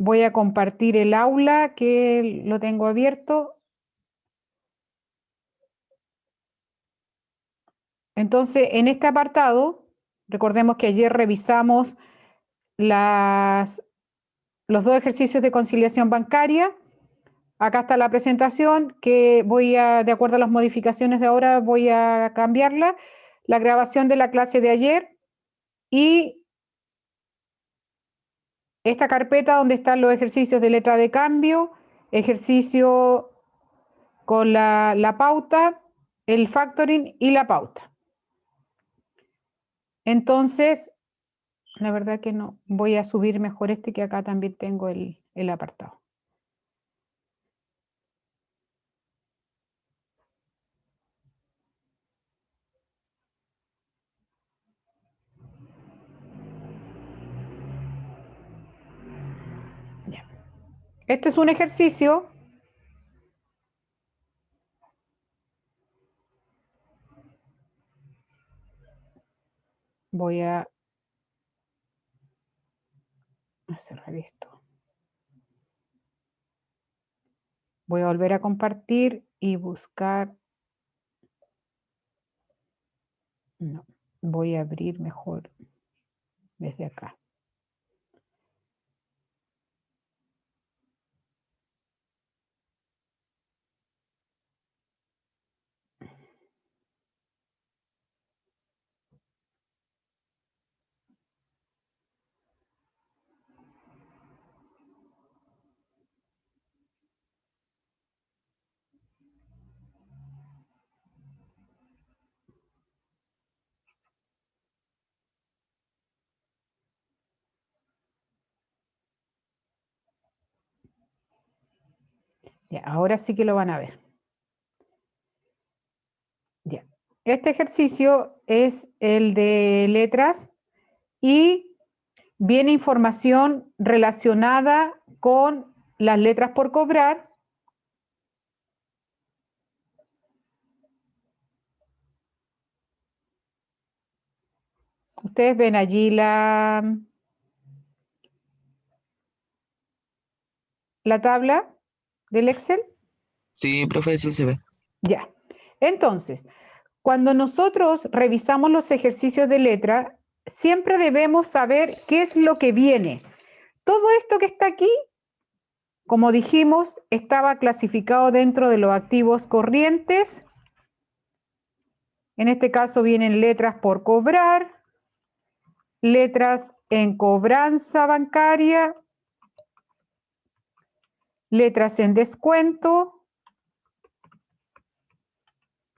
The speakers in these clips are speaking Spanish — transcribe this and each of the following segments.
Voy a compartir el aula que lo tengo abierto. Entonces, en este apartado, recordemos que ayer revisamos los dos ejercicios de conciliación bancaria. Acá está la presentación que de acuerdo a las modificaciones de ahora, voy a cambiarla. La grabación de la clase de ayer y esta carpeta donde están los ejercicios de letra de cambio, ejercicio con la pauta, el factoring y la pauta. Entonces, la verdad que no, voy a subir mejor que acá también tengo el apartado. Ya. Este es un ejercicio. Voy a cerrar esto. Voy a volver a compartir y buscar. No, voy a abrir mejor desde acá. Ya, ahora sí que lo van a ver. Ya. Este ejercicio es el de letras y viene información relacionada con las letras por cobrar. Ustedes ven allí la tabla del Excel. Sí, profe, sí se ve. Ya. Entonces, cuando nosotros revisamos los ejercicios de letra, siempre debemos saber qué es lo que viene. Todo esto que está aquí, como dijimos, estaba clasificado dentro de los activos corrientes. En este caso vienen letras por cobrar, letras en cobranza bancaria, letras en descuento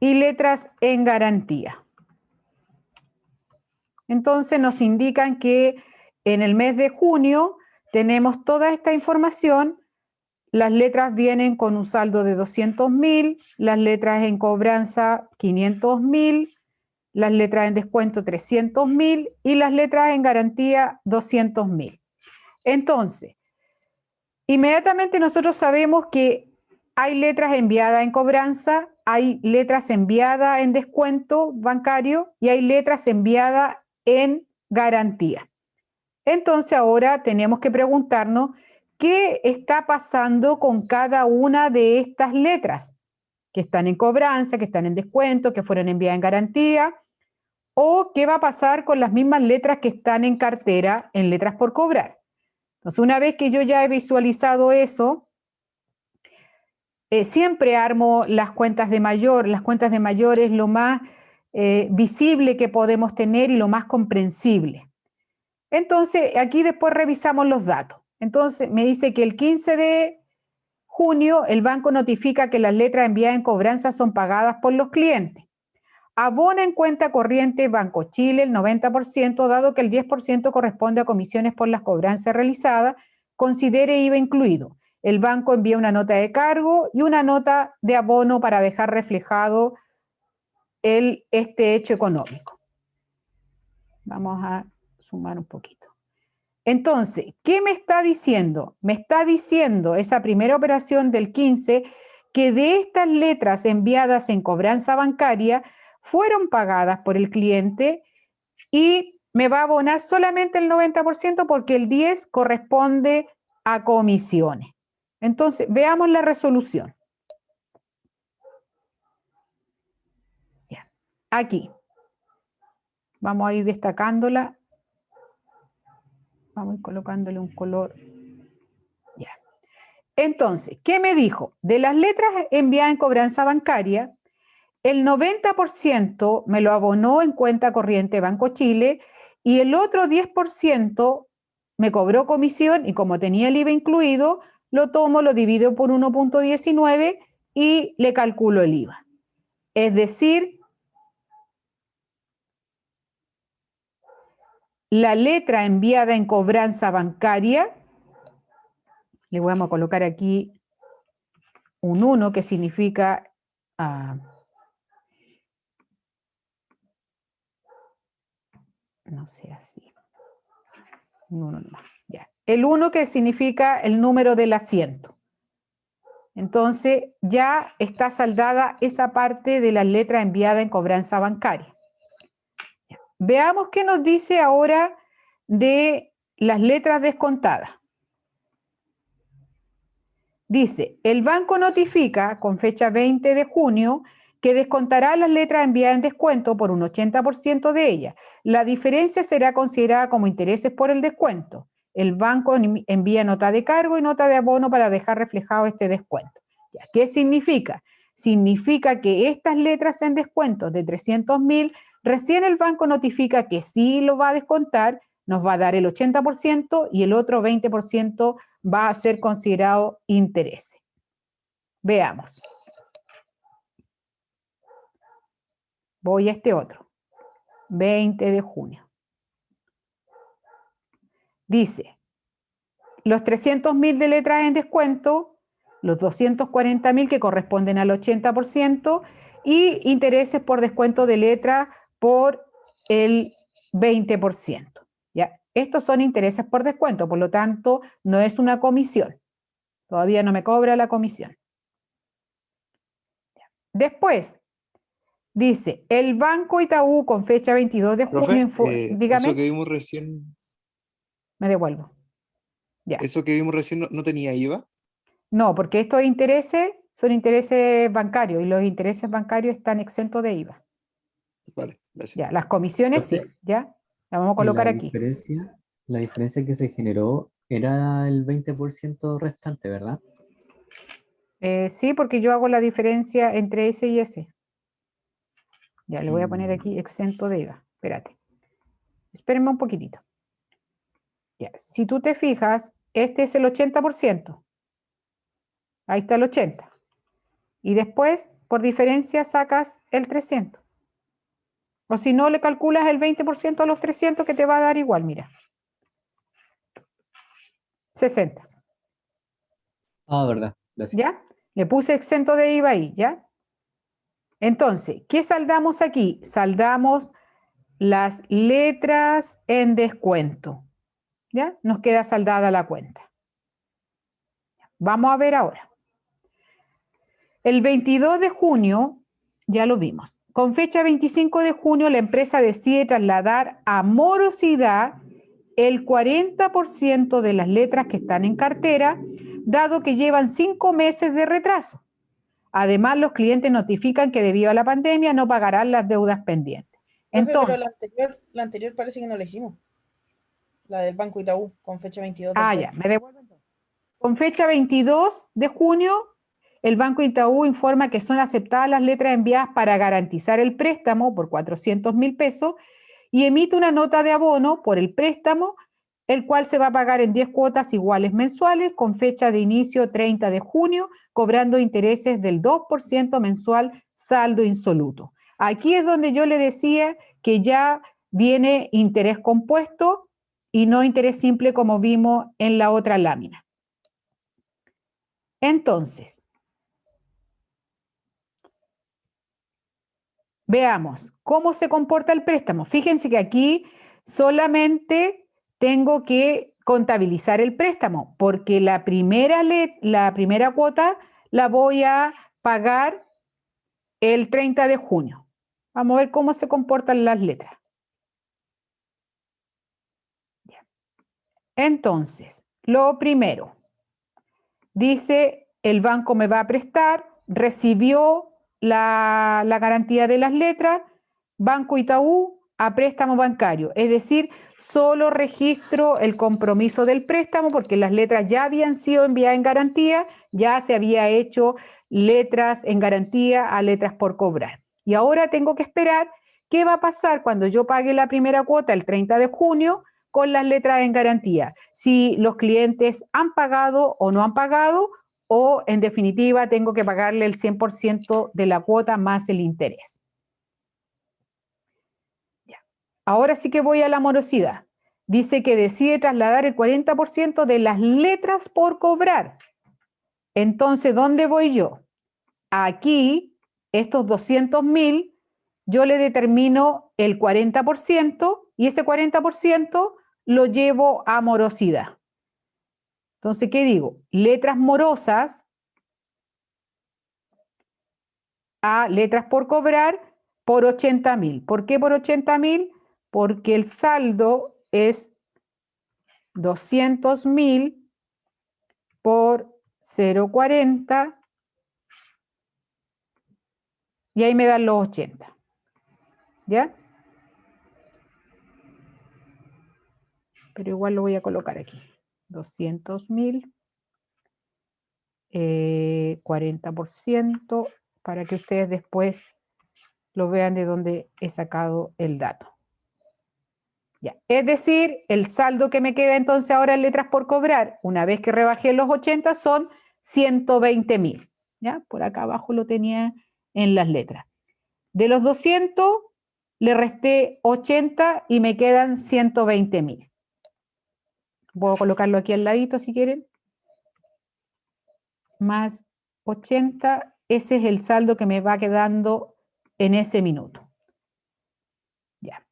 y letras en garantía. Entonces nos indican que en el mes de junio tenemos toda esta información. Las letras vienen con un saldo de 200.000, las letras en cobranza 500.000, las letras en descuento 300.000 y las letras en garantía 200.000. Entonces, inmediatamente nosotros sabemos que hay letras enviadas en cobranza, hay letras enviadas en descuento bancario y hay letras enviadas en garantía. Entonces ahora tenemos que preguntarnos qué está pasando con cada una de estas letras que están en cobranza, que están en descuento, que fueron enviadas en garantía, o qué va a pasar con las mismas letras que están en cartera, en letras por cobrar. Entonces, una vez que yo ya he visualizado eso, siempre armo las cuentas de mayor. Las cuentas de mayor es lo más visible que podemos tener y lo más comprensible. Entonces, aquí después revisamos los datos. Entonces, me dice que el 15 de junio el banco notifica que las letras enviadas en cobranza son pagadas por los clientes. Abona en cuenta corriente Banco Chile el 90%, dado que el 10% corresponde a comisiones por las cobranzas realizadas, considere IVA incluido. El banco envía una nota de cargo y una nota de abono para dejar reflejado este hecho económico. Vamos a sumar un poquito. Entonces, ¿qué me está diciendo? Me está diciendo esa primera operación del 15 que de estas letras enviadas en cobranza bancaria fueron pagadas por el cliente y me va a abonar solamente el 90% porque el 10% corresponde a comisiones. Entonces, veamos la resolución. Ya. Aquí. Vamos a ir destacándola. Vamos a ir colocándole un color. Ya. Entonces, ¿qué me dijo? De las letras enviadas en cobranza bancaria, el 90% me lo abonó en cuenta corriente Banco Chile y el otro 10% me cobró comisión y como tenía el IVA incluido, lo tomo, lo divido por 1.19 y le calculo el IVA. Es decir, la letra enviada en cobranza bancaria, le vamos a colocar aquí un 1 que significa... no sé, así. Un 1 nomás. Ya. El 1 que significa el número del asiento. Entonces ya está saldada esa parte de las letras enviadas en cobranza bancaria. Ya. Veamos qué nos dice ahora de las letras descontadas. Dice, el banco notifica con fecha 20 de junio que descontará las letras enviadas en descuento por un 80% de ellas. La diferencia será considerada como intereses por el descuento. El banco envía nota de cargo y nota de abono para dejar reflejado este descuento. ¿Ya? ¿Qué significa? Significa que estas letras en descuento de 300.000, recién el banco notifica que sí lo va a descontar, nos va a dar el 80% y el otro 20% va a ser considerado interés. Veamos. Voy a este otro. 20 de junio. Dice, los 300.000 de letras en descuento, los 240.000 que corresponden al 80% y intereses por descuento de letra por el 20%. ¿Ya? Estos son intereses por descuento, por lo tanto, no es una comisión. Todavía no me cobra la comisión. Después, dice, el Banco Itaú con fecha 22 de junio, Profe, dígame, eso que vimos recién, me devuelvo. Ya. eso que vimos recién no tenía IVA. No, porque estos intereses son intereses bancarios y los intereses bancarios están exentos de IVA. Vale, gracias. Ya, las comisiones sí, Profe, ya. La vamos a colocar aquí. la diferencia que se generó era el 20% restante, ¿verdad? Sí, porque yo hago la diferencia entre ese y ese. Ya, le voy a poner aquí exento de IVA. Espérate. Espérenme un poquitito. Ya, si tú te fijas, este es el 80%. Ahí está el 80. Y después, por diferencia, sacas el 300. O si no, le calculas el 20% a los 300 que te va a dar igual, mira. 60. Ah, verdad, gracias. ¿Ya? Le puse exento de IVA ahí, ¿ya? Entonces, ¿qué saldamos aquí? Saldamos las letras en descuento. ¿Ya? Nos queda saldada la cuenta. Vamos a ver ahora. El 22 de junio, ya lo vimos. Con fecha 25 de junio, la empresa decide trasladar a morosidad el 40% de las letras que están en cartera, dado que llevan 5 meses de retraso. Además, los clientes notifican que debido a la pandemia no pagarán las deudas pendientes. Profe, pero Entonces, la anterior parece que no la hicimos. La del Banco Itaú, con fecha 22 del 6. ya, me devuelvo entonces. Con fecha 22 de junio, el Banco Itaú informa que son aceptadas las letras enviadas para garantizar el préstamo por 400.000 pesos y emite una nota de abono por el préstamo, el cual se va a pagar en 10 cuotas iguales mensuales con fecha de inicio 30 de junio, cobrando intereses del 2% mensual saldo insoluto. Aquí es donde yo le decía que ya viene interés compuesto y no interés simple como vimos en la otra lámina. Entonces, veamos cómo se comporta el préstamo. Fíjense que aquí solamente tengo que contabilizar el préstamo, porque la primera cuota la voy a pagar el 30 de junio. Vamos a ver cómo se comportan las letras. Entonces, lo primero. Dice, el banco me va a prestar, recibió la garantía de las letras, Banco Itaú a préstamo bancario. Es decir, solo registro el compromiso del préstamo porque las letras ya habían sido enviadas en garantía, ya se había hecho letras en garantía a letras por cobrar. Y ahora tengo que esperar qué va a pasar cuando yo pague la primera cuota el 30 de junio con las letras en garantía. Si los clientes han pagado o no han pagado, o en definitiva tengo que pagarle el 100% de la cuota más el interés. Ya. Ahora sí que voy a la morosidad. Dice que decide trasladar el 40% de las letras por cobrar. Entonces, ¿dónde voy yo? Aquí, estos 200.000, yo le determino el 40% y ese 40% lo llevo a morosidad. Entonces, ¿qué digo? Letras morosas a letras por cobrar por 80.000. ¿Por qué por 80.000? Porque el saldo es 200.000 por 0,40 y ahí me dan los 80. ¿Ya? Pero igual lo voy a colocar aquí. 200.000, 40%, para que ustedes después lo vean de dónde he sacado el dato. Ya. Es decir, el saldo que me queda entonces ahora en letras por cobrar, una vez que rebajé los 80, son 120.000. ¿Ya? Por acá abajo lo tenía en las letras. De los 200, le resté 80 y me quedan 120.000. Puedo colocarlo aquí al ladito si quieren. Más 80, ese es el saldo que me va quedando en ese minuto. Ya.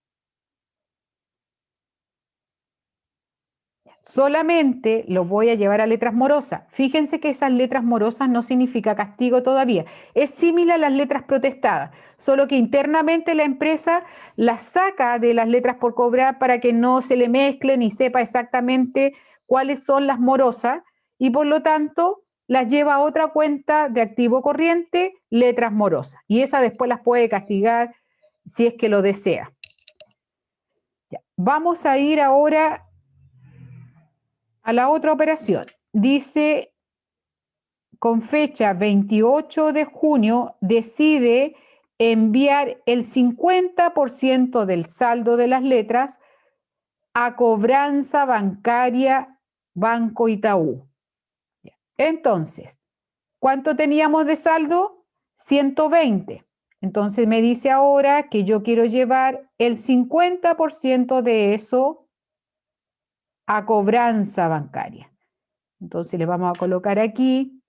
Solamente lo voy a llevar a letras morosas. Fíjense que esas letras morosas no significa castigo todavía. Es similar a las letras protestadas, solo que internamente la empresa las saca de las letras por cobrar para que no se le mezclen y sepa exactamente cuáles son las morosas y por lo tanto las lleva a otra cuenta de activo corriente, letras morosas. Y esa después las puede castigar si es que lo desea. Ya. Vamos a ir ahora a la otra operación. Dice, con fecha 28 de junio, decide enviar el 50% del saldo de las letras a cobranza bancaria Banco Itaú. Entonces, ¿cuánto teníamos de saldo? 120. Entonces me dice ahora que yo quiero llevar el 50% de eso a cobranza bancaria. Entonces le vamos a colocar aquí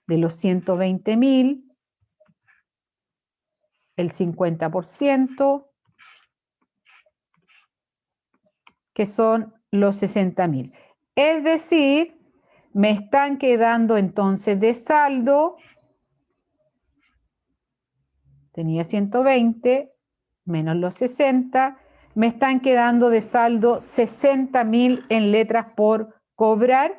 de los 120.000, el 50%, que son los 60.000. Es decir, me están quedando entonces de saldo, tenía 120 menos los 60, me están quedando de saldo 60.000 en letras por cobrar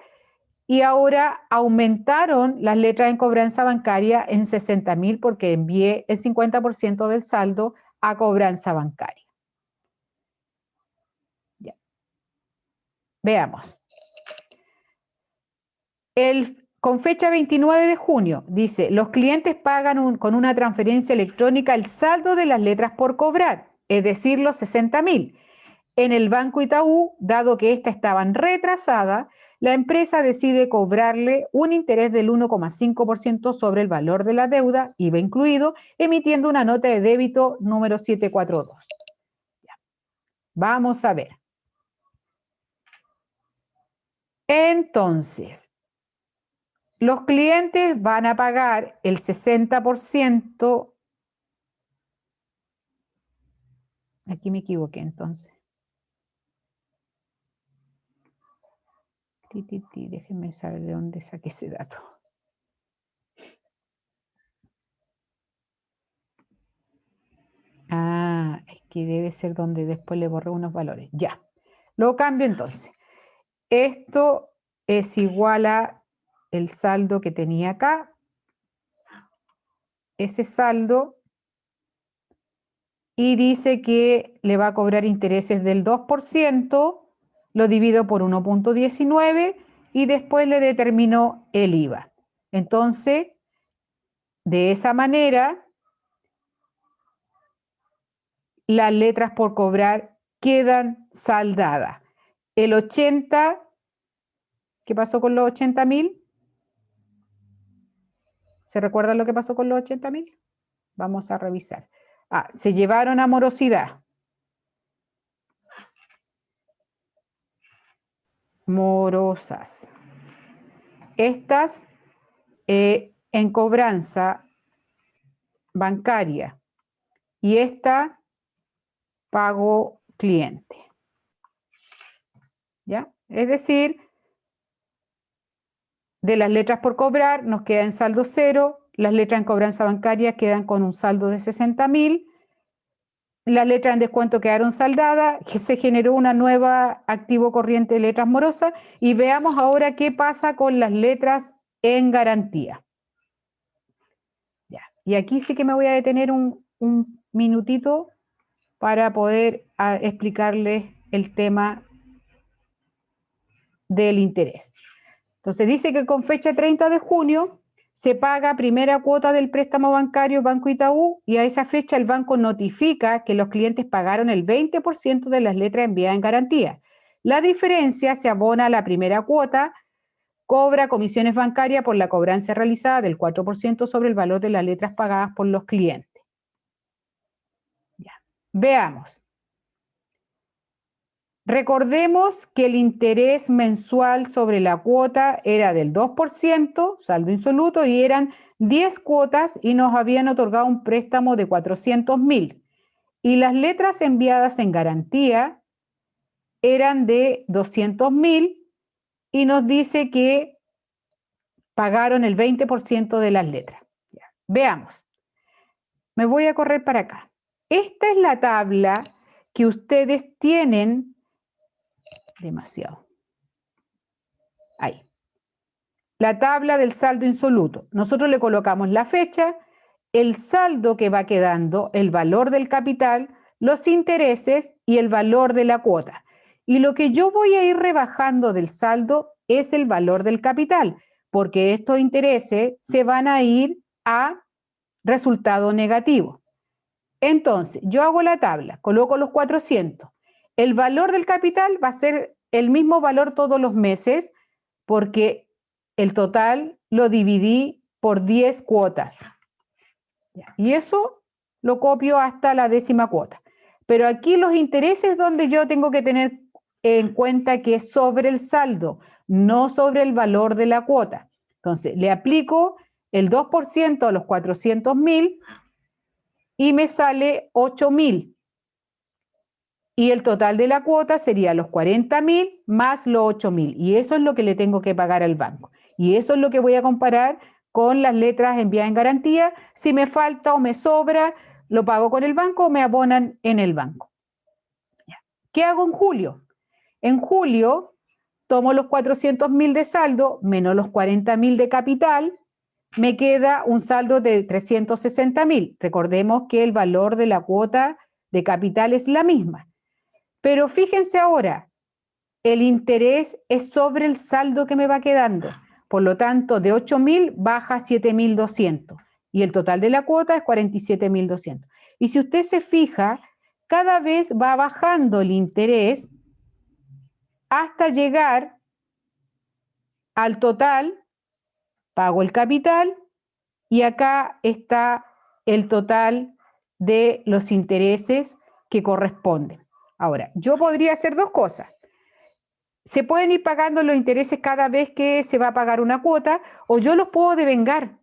y ahora aumentaron las letras en cobranza bancaria en 60.000 porque envié el 50% del saldo a cobranza bancaria. Ya. Veamos. Con fecha 29 de junio, dice, los clientes pagan con una transferencia electrónica el saldo de las letras por cobrar, es decir, los 60.000. En el Banco Itaú, dado que éstas estaban retrasadas, la empresa decide cobrarle un interés del 1,5% sobre el valor de la deuda, IVA incluido, emitiendo una nota de débito número 742. Ya. Vamos a ver. Entonces, los clientes van a pagar el 60%. Aquí me equivoqué entonces. Déjenme saber de dónde saqué ese dato. Ah, es que debe ser donde después le borré unos valores. Ya, lo cambio entonces. esto es igual a el saldo que tenía acá. Ese saldo, y dice que le va a cobrar intereses del 2%, lo divido por 1.19 y después le determino el IVA. Entonces, de esa manera, las letras por cobrar quedan saldadas. El 80, ¿qué pasó con los 80.000? ¿Se recuerdan lo que pasó con los 80.000? Vamos a revisar. Se llevaron a morosidad. Morosas. Estas en cobranza bancaria y esta pago cliente. ¿Ya? Es decir, de las letras por cobrar nos queda en saldo cero, las letras en cobranza bancaria quedan con un saldo de 60.000, las letras en descuento quedaron saldadas, se generó una nueva activo corriente de letras morosas y veamos ahora qué pasa con las letras en garantía. Ya. Y aquí sí que me voy a detener un minutito para poder explicarles el tema del interés. Entonces dice que con fecha 30 de junio se paga primera cuota del préstamo bancario Banco Itaú y a esa fecha el banco notifica que los clientes pagaron el 20% de las letras enviadas en garantía. La diferencia se abona a la primera cuota, cobra comisiones bancarias por la cobranza realizada del 4% sobre el valor de las letras pagadas por los clientes. Ya. Veamos. Recordemos que el interés mensual sobre la cuota era del 2%, saldo insoluto, y eran 10 cuotas y nos habían otorgado un préstamo de 400.000. Y las letras enviadas en garantía eran de 200.000 y nos dice que pagaron el 20% de las letras. Ya. Veamos. Me voy a correr para acá. Esta es la tabla que ustedes tienen. Demasiado. Ahí. La tabla del saldo insoluto. Nosotros le colocamos la fecha, el saldo que va quedando, el valor del capital, los intereses y el valor de la cuota. Y lo que yo voy a ir rebajando del saldo es el valor del capital, porque estos intereses se van a ir a resultado negativo. Entonces, yo hago la tabla, coloco los 400. El valor del capital va a ser el mismo valor todos los meses porque el total lo dividí por 10 cuotas. Y eso lo copio hasta la 10ª cuota. Pero aquí los intereses donde yo tengo que tener en cuenta que es sobre el saldo, no sobre el valor de la cuota. Entonces, le aplico el 2% a los 400.000 y me sale 8.000. Y el total de la cuota sería los 40.000 más los 8.000. Y eso es lo que le tengo que pagar al banco. Y eso es lo que voy a comparar con las letras enviadas en garantía. Si me falta o me sobra, lo pago con el banco o me abonan en el banco. ¿Qué hago en julio? En julio tomo los 400.000 de saldo menos los 40.000 de capital. Me queda un saldo de 360.000. Recordemos que el valor de la cuota de capital es la misma. Pero fíjense ahora, el interés es sobre el saldo que me va quedando. Por lo tanto, de 8.000 baja a 7.200 y el total de la cuota es 47.200. Y si usted se fija, cada vez va bajando el interés hasta llegar al total, pago el capital y acá está el total de los intereses que corresponden. Ahora, yo podría hacer dos cosas. Se pueden ir pagando los intereses cada vez que se va a pagar una cuota o yo los puedo devengar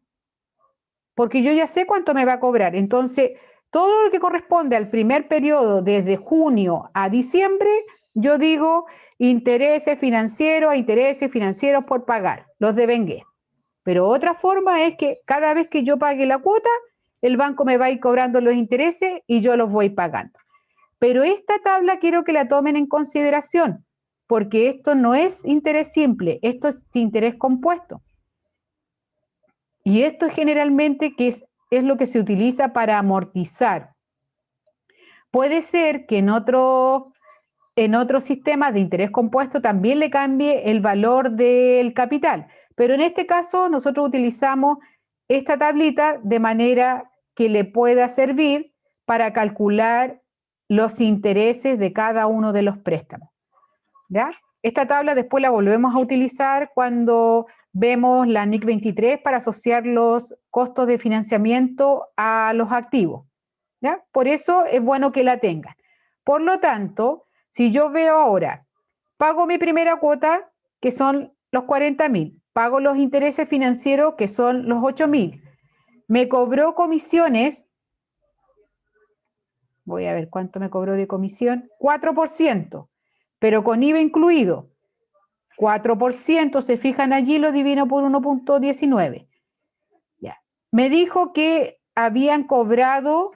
porque yo ya sé cuánto me va a cobrar. Entonces, todo lo que corresponde al primer periodo desde junio a diciembre, yo digo intereses financieros por pagar, los devengué. Pero otra forma es que cada vez que yo pague la cuota, el banco me va a ir cobrando los intereses y yo los voy pagando. Pero esta tabla quiero que la tomen en consideración, porque esto no es interés simple, esto es interés compuesto. Y esto es generalmente que es lo que se utiliza para amortizar. Puede ser que en otros sistemas de interés compuesto también le cambie el valor del capital, pero en este caso nosotros utilizamos esta tablita de manera que le pueda servir para calcular los intereses de cada uno de los préstamos. ¿Ya? Esta tabla después la volvemos a utilizar cuando vemos la NIC 23 para asociar los costos de financiamiento a los activos. ¿Ya? Por eso es bueno que la tengan. Por lo tanto, si yo veo ahora, pago mi primera cuota, que son los 40.000, pago los intereses financieros, que son los 8.000, me cobró comisiones, voy a ver cuánto me cobró de comisión, 4%, pero con IVA incluido. 4%, se fijan allí, lo divino por 1.19. Ya. Me dijo que habían cobrado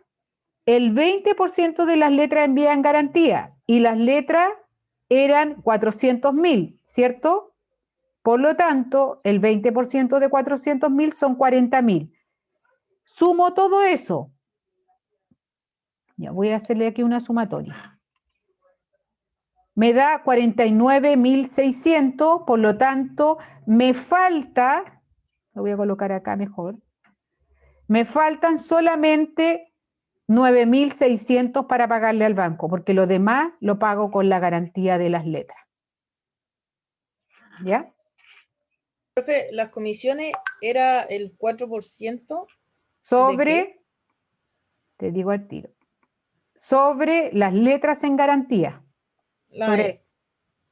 el 20% de las letras enviadas en garantía y las letras eran 400.000, ¿cierto? Por lo tanto, el 20% de 400.000 son 40.000. Sumo todo eso. Ya voy a hacerle aquí una sumatoria. Me da 49.600, por lo tanto, me falta, lo voy a colocar acá mejor, me faltan solamente 9.600 para pagarle al banco, porque lo demás lo pago con la garantía de las letras. ¿Ya? Profe, las comisiones era el 4%. Sobre, te digo al tiro, sobre las letras en garantía. Sobre,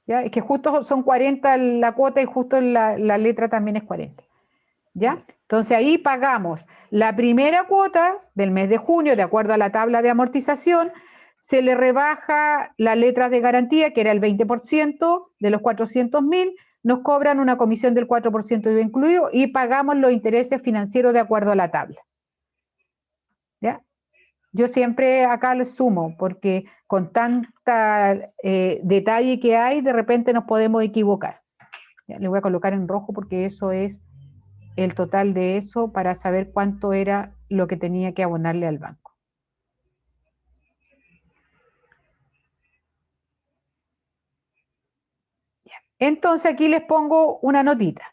¿ya? Es que justo son 40 la cuota y justo la letra también es 40. ¿Ya? Entonces ahí pagamos la primera cuota del mes de junio, de acuerdo a la tabla de amortización, se le rebaja las letras de garantía, que era el 20% de los 400.000, nos cobran una comisión del 4% IVA incluido y pagamos los intereses financieros de acuerdo a la tabla. ¿Ya? Yo siempre acá les sumo, porque con tanta detalle que hay, de repente nos podemos equivocar. ¿Ya? Le voy a colocar en rojo porque eso es el total de eso para saber cuánto era lo que tenía que abonarle al banco. Ya. Entonces aquí les pongo una notita.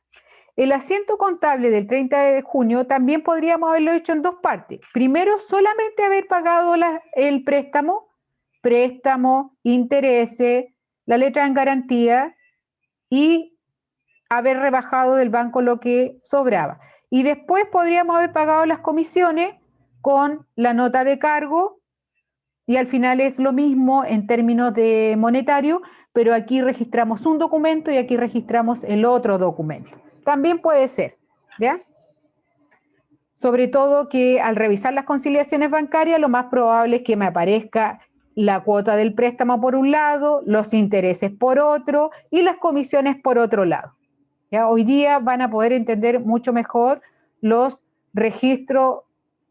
El asiento contable del 30 de junio también podríamos haberlo hecho en dos partes. Primero, solamente haber pagado el préstamo, intereses, la letra en garantía y haber rebajado del banco lo que sobraba. Y después podríamos haber pagado las comisiones con la nota de cargo y al final es lo mismo en términos de monetario, pero aquí registramos un documento y aquí registramos el otro documento. También puede ser, ¿ya? Sobre todo que al revisar las conciliaciones bancarias, lo más probable es que me aparezca la cuota del préstamo por un lado, los intereses por otro y las comisiones por otro lado. ¿Ya? Hoy día van a poder entender mucho mejor los registros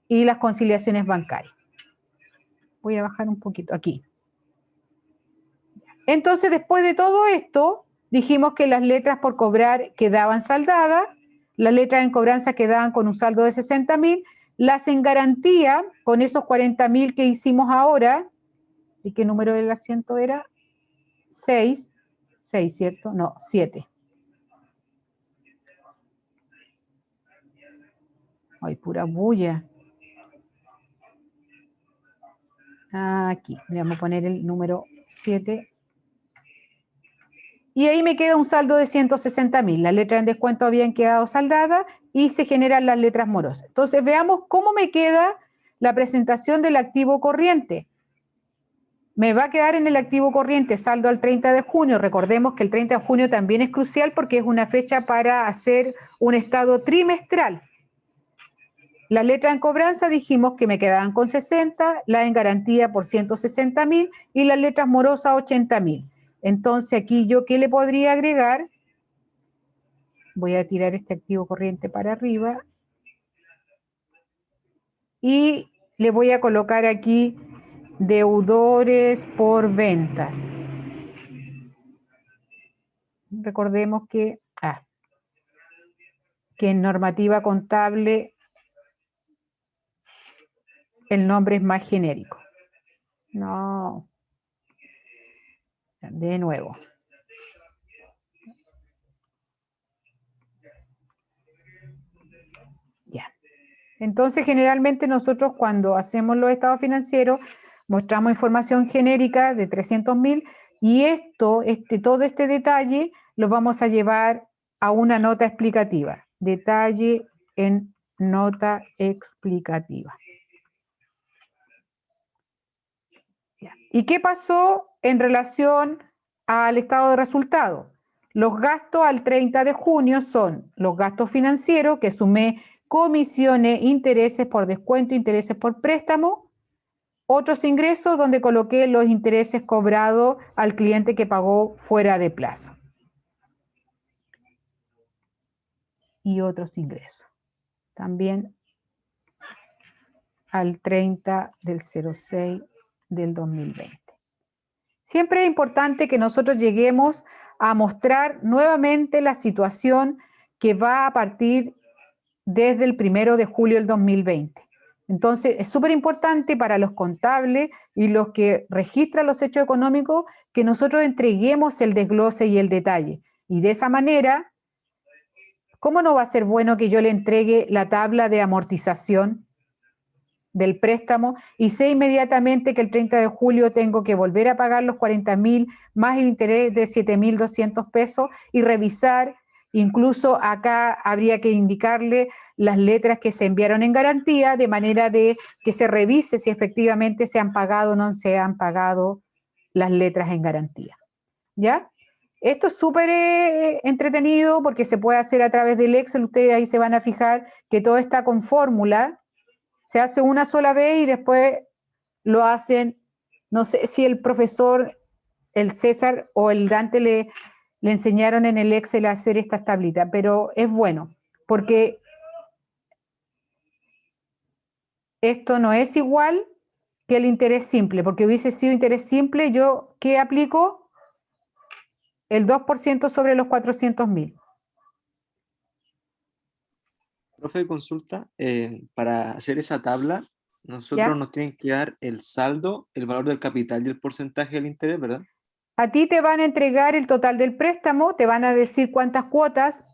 y las conciliaciones bancarias. Voy a bajar un poquito aquí. Entonces, después de todo esto, dijimos que las letras por cobrar quedaban saldadas, las letras en cobranza quedaban con un saldo de 60.000, las en garantía, con esos 40.000 que hicimos ahora, ¿y qué número del asiento era? 6, ¿cierto? No, 7. Ay, pura bulla. Aquí, le vamos a poner el número 7. Y ahí me queda un saldo de 160.000. Las letras en descuento habían quedado saldadas y se generan las letras morosas. Entonces veamos cómo me queda la presentación del activo corriente. Me va a quedar en el activo corriente saldo al 30 de junio. Recordemos que el 30 de junio también es crucial porque es una fecha para hacer un estado trimestral. Las letras en cobranza dijimos que me quedaban con 60, las en garantía por 160.000 y las letras morosas 80.000. Entonces aquí yo, ¿qué le podría agregar? Voy a tirar este activo corriente para arriba y le voy a colocar aquí deudores por ventas. recordemos que en normativa contable el nombre es más genérico. No. De nuevo. Ya. Entonces, generalmente nosotros cuando hacemos los estados financieros, mostramos información genérica de 300.000 y todo este detalle lo vamos a llevar a una nota explicativa. Detalle en nota explicativa. Ya. ¿Y qué pasó en relación al estado de resultado? Los gastos al 30 de junio son los gastos financieros, que sumé comisiones, intereses por descuento, intereses por préstamo, otros ingresos donde coloqué los intereses cobrados al cliente que pagó fuera de plazo. Y otros ingresos. También al 30 del 06 del 2020. Siempre es importante que nosotros lleguemos a mostrar nuevamente la situación que va a partir desde el 1 de julio del 2020. Entonces, es súper importante para los contables y los que registran los hechos económicos que nosotros entreguemos el desglose y el detalle. Y de esa manera, ¿cómo no va a ser bueno que yo le entregue la tabla de amortización del préstamo y sé inmediatamente que el 30 de julio tengo que volver a pagar los 40.000 más el interés de 7.200 pesos y revisar? Incluso acá habría que indicarle las letras que se enviaron en garantía, de manera de que se revise si efectivamente se han pagado o no se han pagado las letras en garantía. ¿Ya? Esto es súper entretenido porque se puede hacer a través del Excel. Ustedes ahí se van a fijar que todo está con fórmula. Se hace una sola vez y después lo hacen, no sé si el profesor, el César o el Dante le enseñaron en el Excel a hacer estas tablitas, pero es bueno, porque esto no es igual que el interés simple, porque hubiese sido interés simple, yo, ¿qué aplico? El 2% sobre los 400.000. Profe, consulta, para hacer esa tabla, nosotros ¿Ya? nos tienen que dar el saldo, el valor del capital y el porcentaje del interés, ¿verdad? A ti te van a entregar el total del préstamo, te van a decir cuántas cuotas,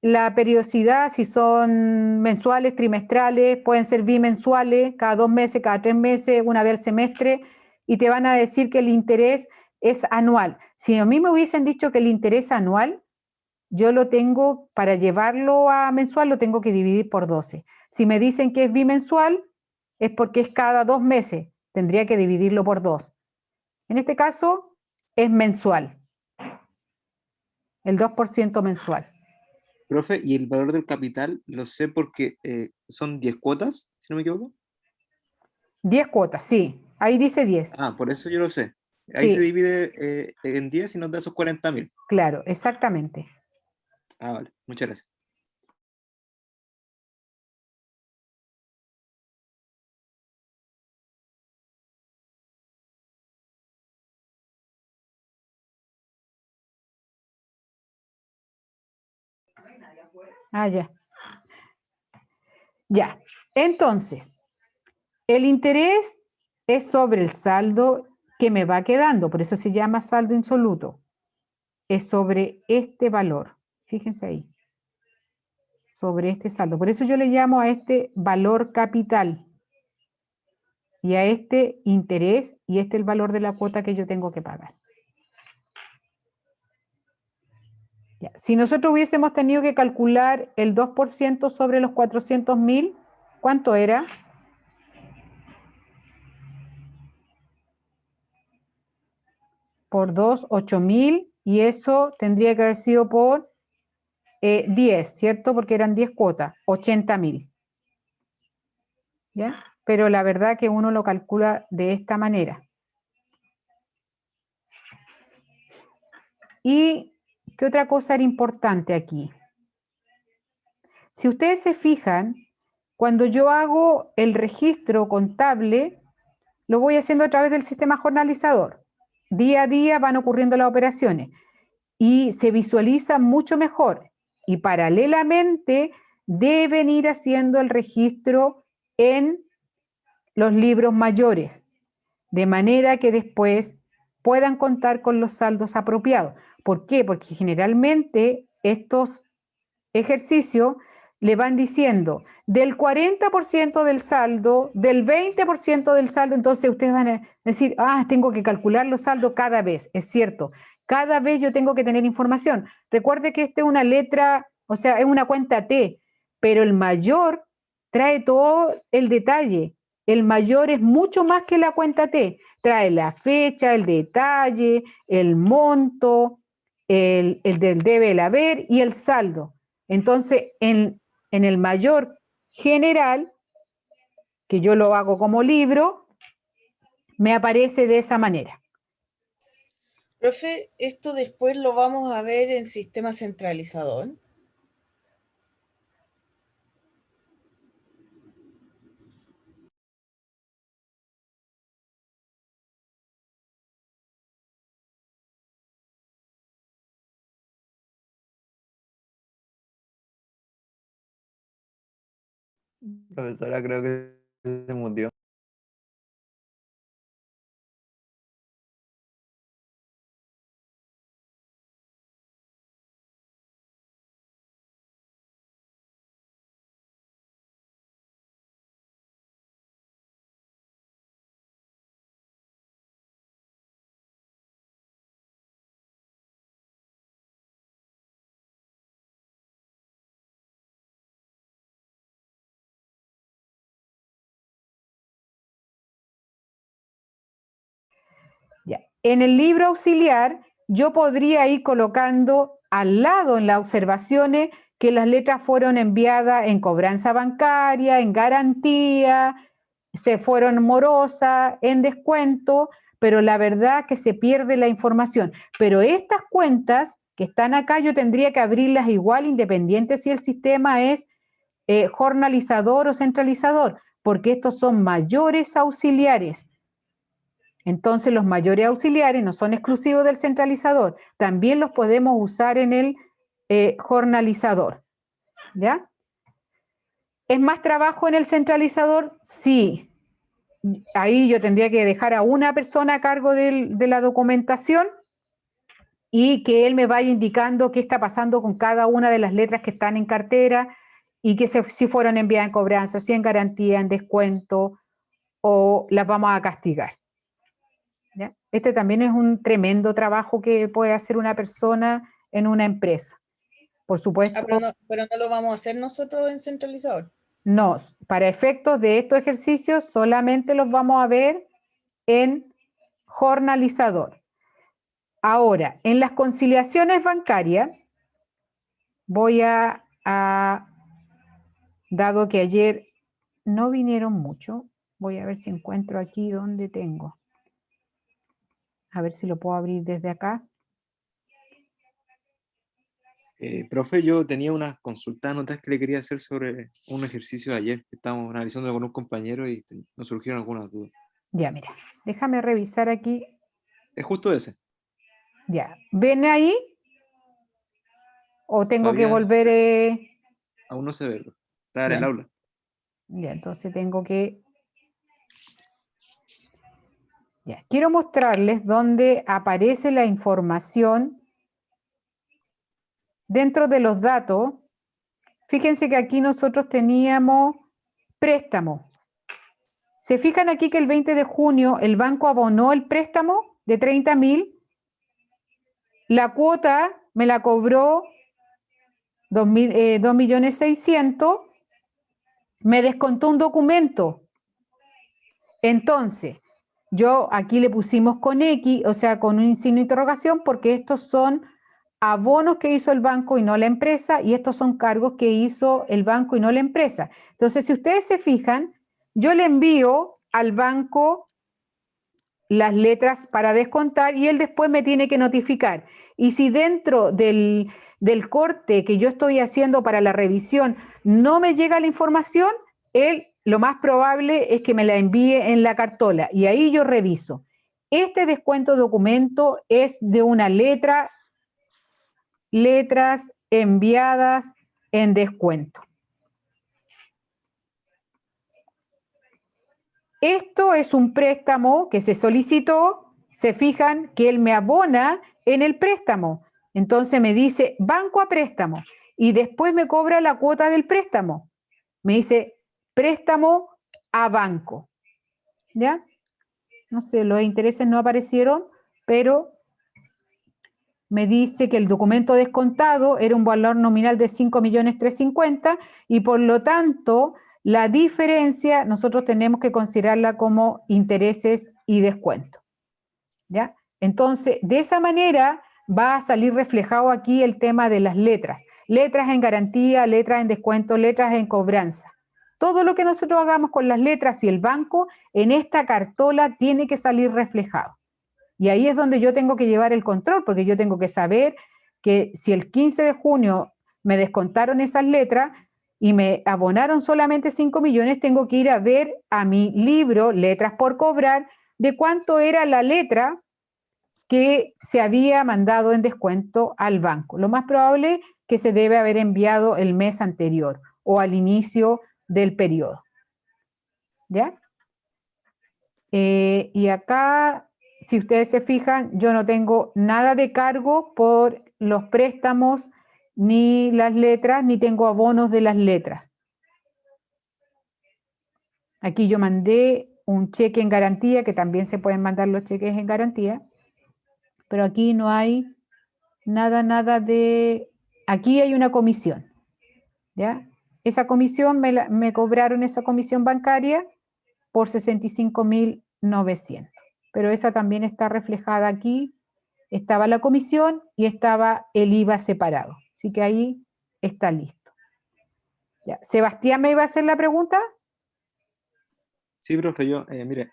la periodicidad, si son mensuales, trimestrales, pueden ser bimensuales, cada 2 meses, cada 3 meses, una vez al semestre, y te van a decir que el interés es anual. Si a mí me hubiesen dicho que el interés anual, yo lo tengo, para llevarlo a mensual, lo tengo que dividir por 12. Si me dicen que es bimensual, es porque es cada 2 meses, tendría que dividirlo por 2. En este caso, es mensual, el 2% mensual. Profe, y el valor del capital lo sé porque son 10 cuotas, si no me equivoco. 10 cuotas, sí, ahí dice 10. Ah, por eso yo lo sé. Ahí Sí. se divide en 10 y nos da esos 40.000. Claro, exactamente. Ah, vale, muchas gracias. Ah, ya. Ya, entonces, el interés es sobre el saldo que me va quedando, por eso se llama saldo insoluto. Es sobre este valor, fíjense ahí, sobre este saldo. Por eso yo le llamo a este valor capital y a este interés, y este el valor de la cuota que yo tengo que pagar. Ya. Si nosotros hubiésemos tenido que calcular el 2% sobre los 400.000, ¿cuánto era? Por 2, 8.000, y eso tendría que haber sido por 10, ¿cierto? Porque eran 10 cuotas, 80.000. ¿Ya? Pero la verdad que uno lo calcula de esta manera. ¿Y qué otra cosa era importante aquí? Si ustedes se fijan, cuando yo hago el registro contable, lo voy haciendo a través del sistema jornalizador. Día a día van ocurriendo las operaciones. y se visualiza mucho mejor. Y paralelamente deben ir haciendo el registro en los libros mayores, de manera que después puedan contar con los saldos apropiados. ¿Por qué? Porque generalmente estos ejercicios le van diciendo del 40% del saldo, del 20% del saldo, entonces ustedes van a decir, tengo que calcular los saldos cada vez. Es cierto, cada vez yo tengo que tener información. Recuerde que esta es una letra, o sea, es una cuenta T, pero el mayor trae todo el detalle. El mayor es mucho más que la cuenta T. Trae la fecha, el detalle, el monto, el del debe, el haber y el saldo. Entonces, en el mayor general, que yo lo hago como libro, me aparece de esa manera. Profe, esto después lo vamos a ver en sistema centralizador. Profesora, creo que se murió. Ya. En el libro auxiliar, yo podría ir colocando al lado en las observaciones que las letras fueron enviadas en cobranza bancaria, en garantía, se fueron morosas, en descuento, pero la verdad que se pierde la información. Pero estas cuentas que están acá, yo tendría que abrirlas igual, independiente si el sistema es jornalizador o centralizador, porque estos son mayores auxiliares. Entonces los mayores auxiliares no son exclusivos del centralizador, también los podemos usar en el jornalizador. ¿Ya? ¿Es más trabajo en el centralizador? Sí. Ahí yo tendría que dejar a una persona a cargo de la documentación y que él me vaya indicando qué está pasando con cada una de las letras que están en cartera y que si fueron enviadas en cobranza, si en garantía, en descuento o las vamos a castigar. ¿Ya? Este también es un tremendo trabajo que puede hacer una persona en una empresa. Por supuesto. Pero no lo vamos a hacer nosotros en centralizador. No, para efectos de estos ejercicios solamente los vamos a ver en jornalizador. Ahora, en las conciliaciones bancarias, voy dado que ayer no vinieron mucho, voy a ver si encuentro aquí donde tengo. A ver si lo puedo abrir desde acá. Profe, yo tenía unas consultas, notas que le quería hacer sobre un ejercicio de ayer que estábamos analizando con un compañero y nos surgieron algunas dudas. Ya, mira, déjame revisar aquí. Es justo ese. Ya, ¿ven ahí? ¿O tengo que Todavía volver? aún no se ve, está en Ya. el aula. Ya, entonces tengo que... Ya, quiero mostrarles dónde aparece la información dentro de los datos. Fíjense que aquí nosotros teníamos préstamo. ¿Se fijan aquí que el 20 de junio el banco abonó el préstamo de 30.000? La cuota me la cobró 2.600.000, me descontó un documento. Entonces, yo aquí le pusimos con X, o sea, con un signo de interrogación, porque estos son abonos que hizo el banco y no la empresa, y estos son cargos que hizo el banco y no la empresa. Entonces, si ustedes se fijan, yo le envío al banco las letras para descontar y él después me tiene que notificar. Y si dentro del corte que yo estoy haciendo para la revisión no me llega la información, él lo más probable es que me la envíe en la cartola y ahí yo reviso. Este descuento documento es de una letra letras enviadas en descuento. Esto es un préstamo que se solicitó, se fijan que él me abona en el préstamo. Entonces me dice banco a préstamo y después me cobra la cuota del préstamo. Me dice préstamo a banco. ¿Ya? No sé, los intereses no aparecieron, pero me dice que el documento descontado era un valor nominal de 5.350.000 y por lo tanto la diferencia nosotros tenemos que considerarla como intereses y descuento. ¿Ya? Entonces, de esa manera va a salir reflejado aquí el tema de las letras. Letras en garantía, letras en descuento, letras en cobranza. Todo lo que nosotros hagamos con las letras y el banco, en esta cartola tiene que salir reflejado. Y ahí es donde yo tengo que llevar el control, porque yo tengo que saber que si el 15 de junio me descontaron esas letras y me abonaron solamente 5 millones, tengo que ir a ver a mi libro, letras por cobrar, de cuánto era la letra que se había mandado en descuento al banco. Lo más probable es que se debe haber enviado el mes anterior o al inicio del periodo. ¿Ya? Y acá, si ustedes se fijan, yo no tengo nada de cargo por los préstamos, ni las letras, ni tengo abonos de las letras. Aquí yo mandé un cheque en garantía, que también se pueden mandar los cheques en garantía, pero aquí no hay nada de... Aquí hay una comisión, ¿ya? Esa comisión, me cobraron esa comisión bancaria por 65.900. Pero esa también está reflejada aquí. Estaba la comisión y estaba el IVA separado. Así que ahí está listo. Ya. ¿Sebastián me iba a hacer la pregunta? Sí, profe, mire,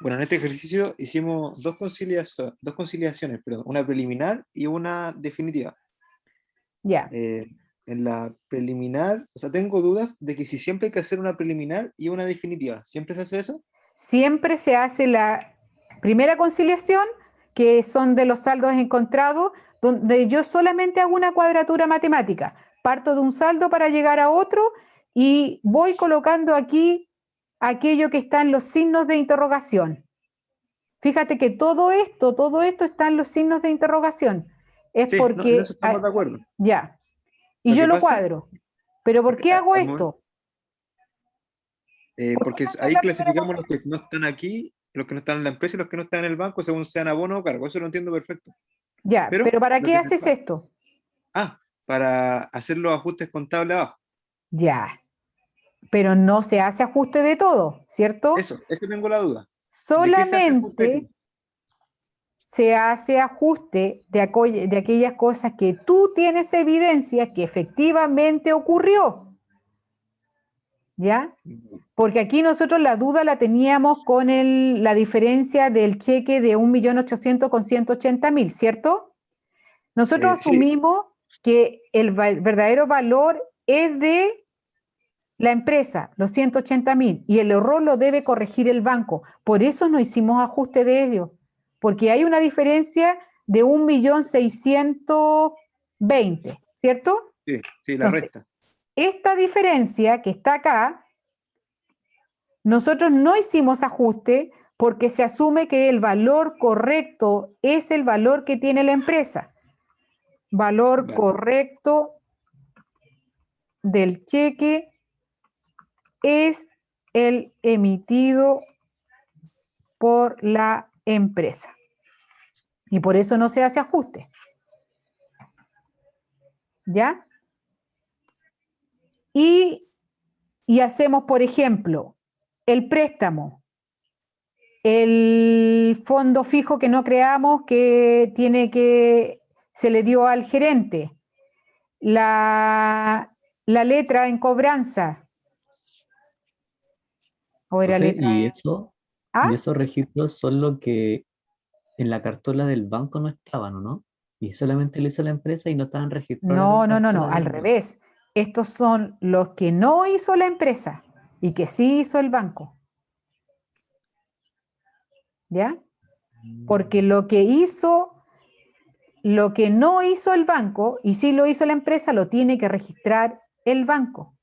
bueno, en este ejercicio hicimos dos conciliaciones, perdón, una preliminar y una definitiva. Ya. En la preliminar, o sea, tengo dudas de que si siempre hay que hacer una preliminar y una definitiva. ¿Siempre se hace eso? Siempre se hace la primera conciliación, que son de los saldos encontrados, donde yo solamente hago una cuadratura matemática. Parto de un saldo para llegar a otro y voy colocando aquí aquello que está en los signos de interrogación. Fíjate que todo esto está en los signos de interrogación. Es Sí, no, en porque... eso estamos de acuerdo. Ya. Y Lo yo que lo pasa, cuadro. ¿Pero por qué hago al momento- esto? ¿Por qué porque hacer ahí la primera clasificamos los conciliación? que no están aquí, los que no están en la empresa y los que no están en el banco, según sean abono o cargo. Eso lo entiendo perfecto. Ya, Pero pero ¿para lo qué que me haces esto? para hacer los ajustes contables abajo. Ya, pero no se hace ajuste de todo, ¿cierto? Eso tengo la duda. ¿De qué se hace ajuste Solamente aquí? se hace ajuste de aquellas cosas que tú tienes evidencia que efectivamente ocurrió, ¿ya? Porque aquí nosotros la duda la teníamos con la diferencia del cheque de 1.800.000 con 180.000, ¿cierto? Nosotros Sí, asumimos que el verdadero valor es de la empresa, los 180.000, y el error lo debe corregir el banco. Por eso no hicimos ajuste de ello, porque hay una diferencia de 1.620.000, ¿cierto? sí, la Entonces, resta. esta diferencia que está acá, nosotros no hicimos ajuste porque se asume que el valor correcto es el valor que tiene la empresa. Valor Vale. correcto del cheque es el emitido por la empresa. Y por eso no se hace ajuste. ¿Ya? Y hacemos, por ejemplo, el préstamo, el fondo fijo que no creamos que se le dio al gerente, la letra en cobranza, o era Profe, letra y A. esos registros son lo que en la cartola del banco no estaban, ¿o no? Y solamente lo hizo la empresa y no estaban registrados en la No, cartola al del banco. revés. Estos son los que no hizo la empresa y que sí hizo el banco. ¿Ya? Porque lo que hizo lo que no hizo el banco, y sí lo hizo la empresa, lo tiene que registrar el banco.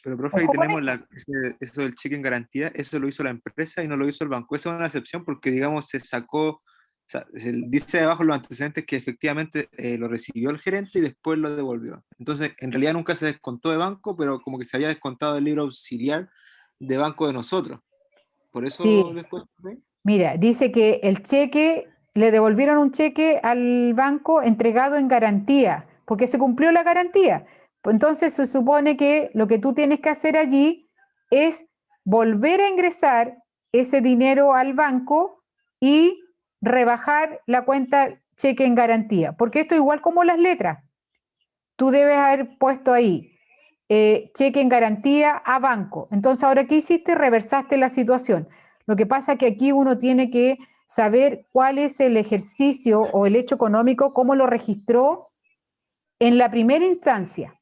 Pero, profe, ahí Ojo con tenemos eso. eso del cheque en garantía, eso lo hizo la empresa y no lo hizo el banco. Esa es una excepción porque, digamos, se sacó, o sea, dice debajo los antecedentes que efectivamente lo recibió el gerente y después lo devolvió. Entonces, en realidad nunca se descontó de banco, pero como que se había descontado del libro auxiliar de banco de nosotros. Por eso Sí, después... ¿sí? mira, dice que el cheque, le devolvieron un cheque al banco entregado en garantía, porque se cumplió la garantía. Pues entonces se supone que lo que tú tienes que hacer allí es volver a ingresar ese dinero al banco y rebajar la cuenta cheque en garantía, porque esto es igual como las letras. Tú debes haber puesto ahí cheque en garantía a banco. Entonces, ahora, ¿qué hiciste? Reversaste la situación. Lo que pasa es que aquí uno tiene que saber cuál es el ejercicio o el hecho económico, cómo lo registró en la primera instancia.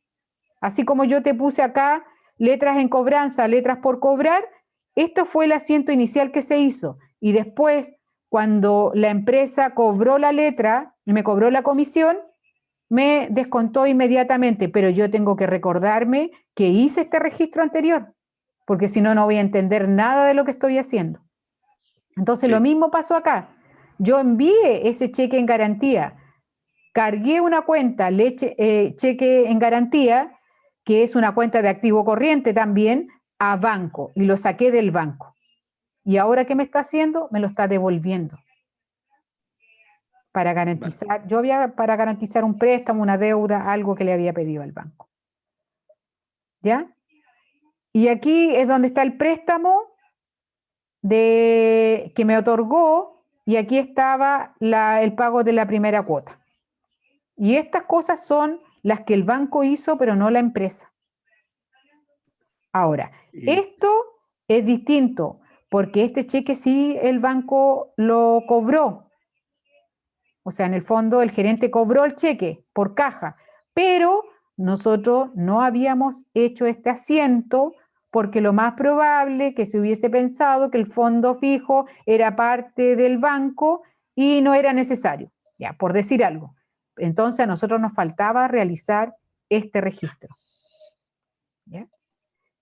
Así como yo te puse acá letras en cobranza, letras por cobrar, esto fue el asiento inicial que se hizo. Y después, cuando la empresa cobró la letra y me cobró la comisión, me descontó inmediatamente, pero yo tengo que recordarme que hice este registro anterior, porque si no, no voy a entender nada de lo que estoy haciendo. Entonces, Sí. lo mismo pasó acá. Yo envié ese cheque en garantía, cargué una cuenta, cheque en garantía, que es una cuenta de activo corriente también, a banco, y lo saqué del banco. Y ahora, ¿qué me está haciendo? Me lo está devolviendo. Para garantizar, yo había para garantizar un préstamo, una deuda, algo que le había pedido al banco. ¿Ya? Y aquí es donde está el préstamo que me otorgó y aquí estaba el pago de la primera cuota. Y estas cosas son las que el banco hizo, pero no la empresa. Ahora, esto es distinto, porque este cheque sí el banco lo cobró. O sea, en el fondo el gerente cobró el cheque por caja, pero nosotros no habíamos hecho este asiento porque lo más probable que se hubiese pensado que el fondo fijo era parte del banco y no era necesario, ya, por decir algo. Entonces a nosotros nos faltaba realizar este registro. ¿Ya? Profe,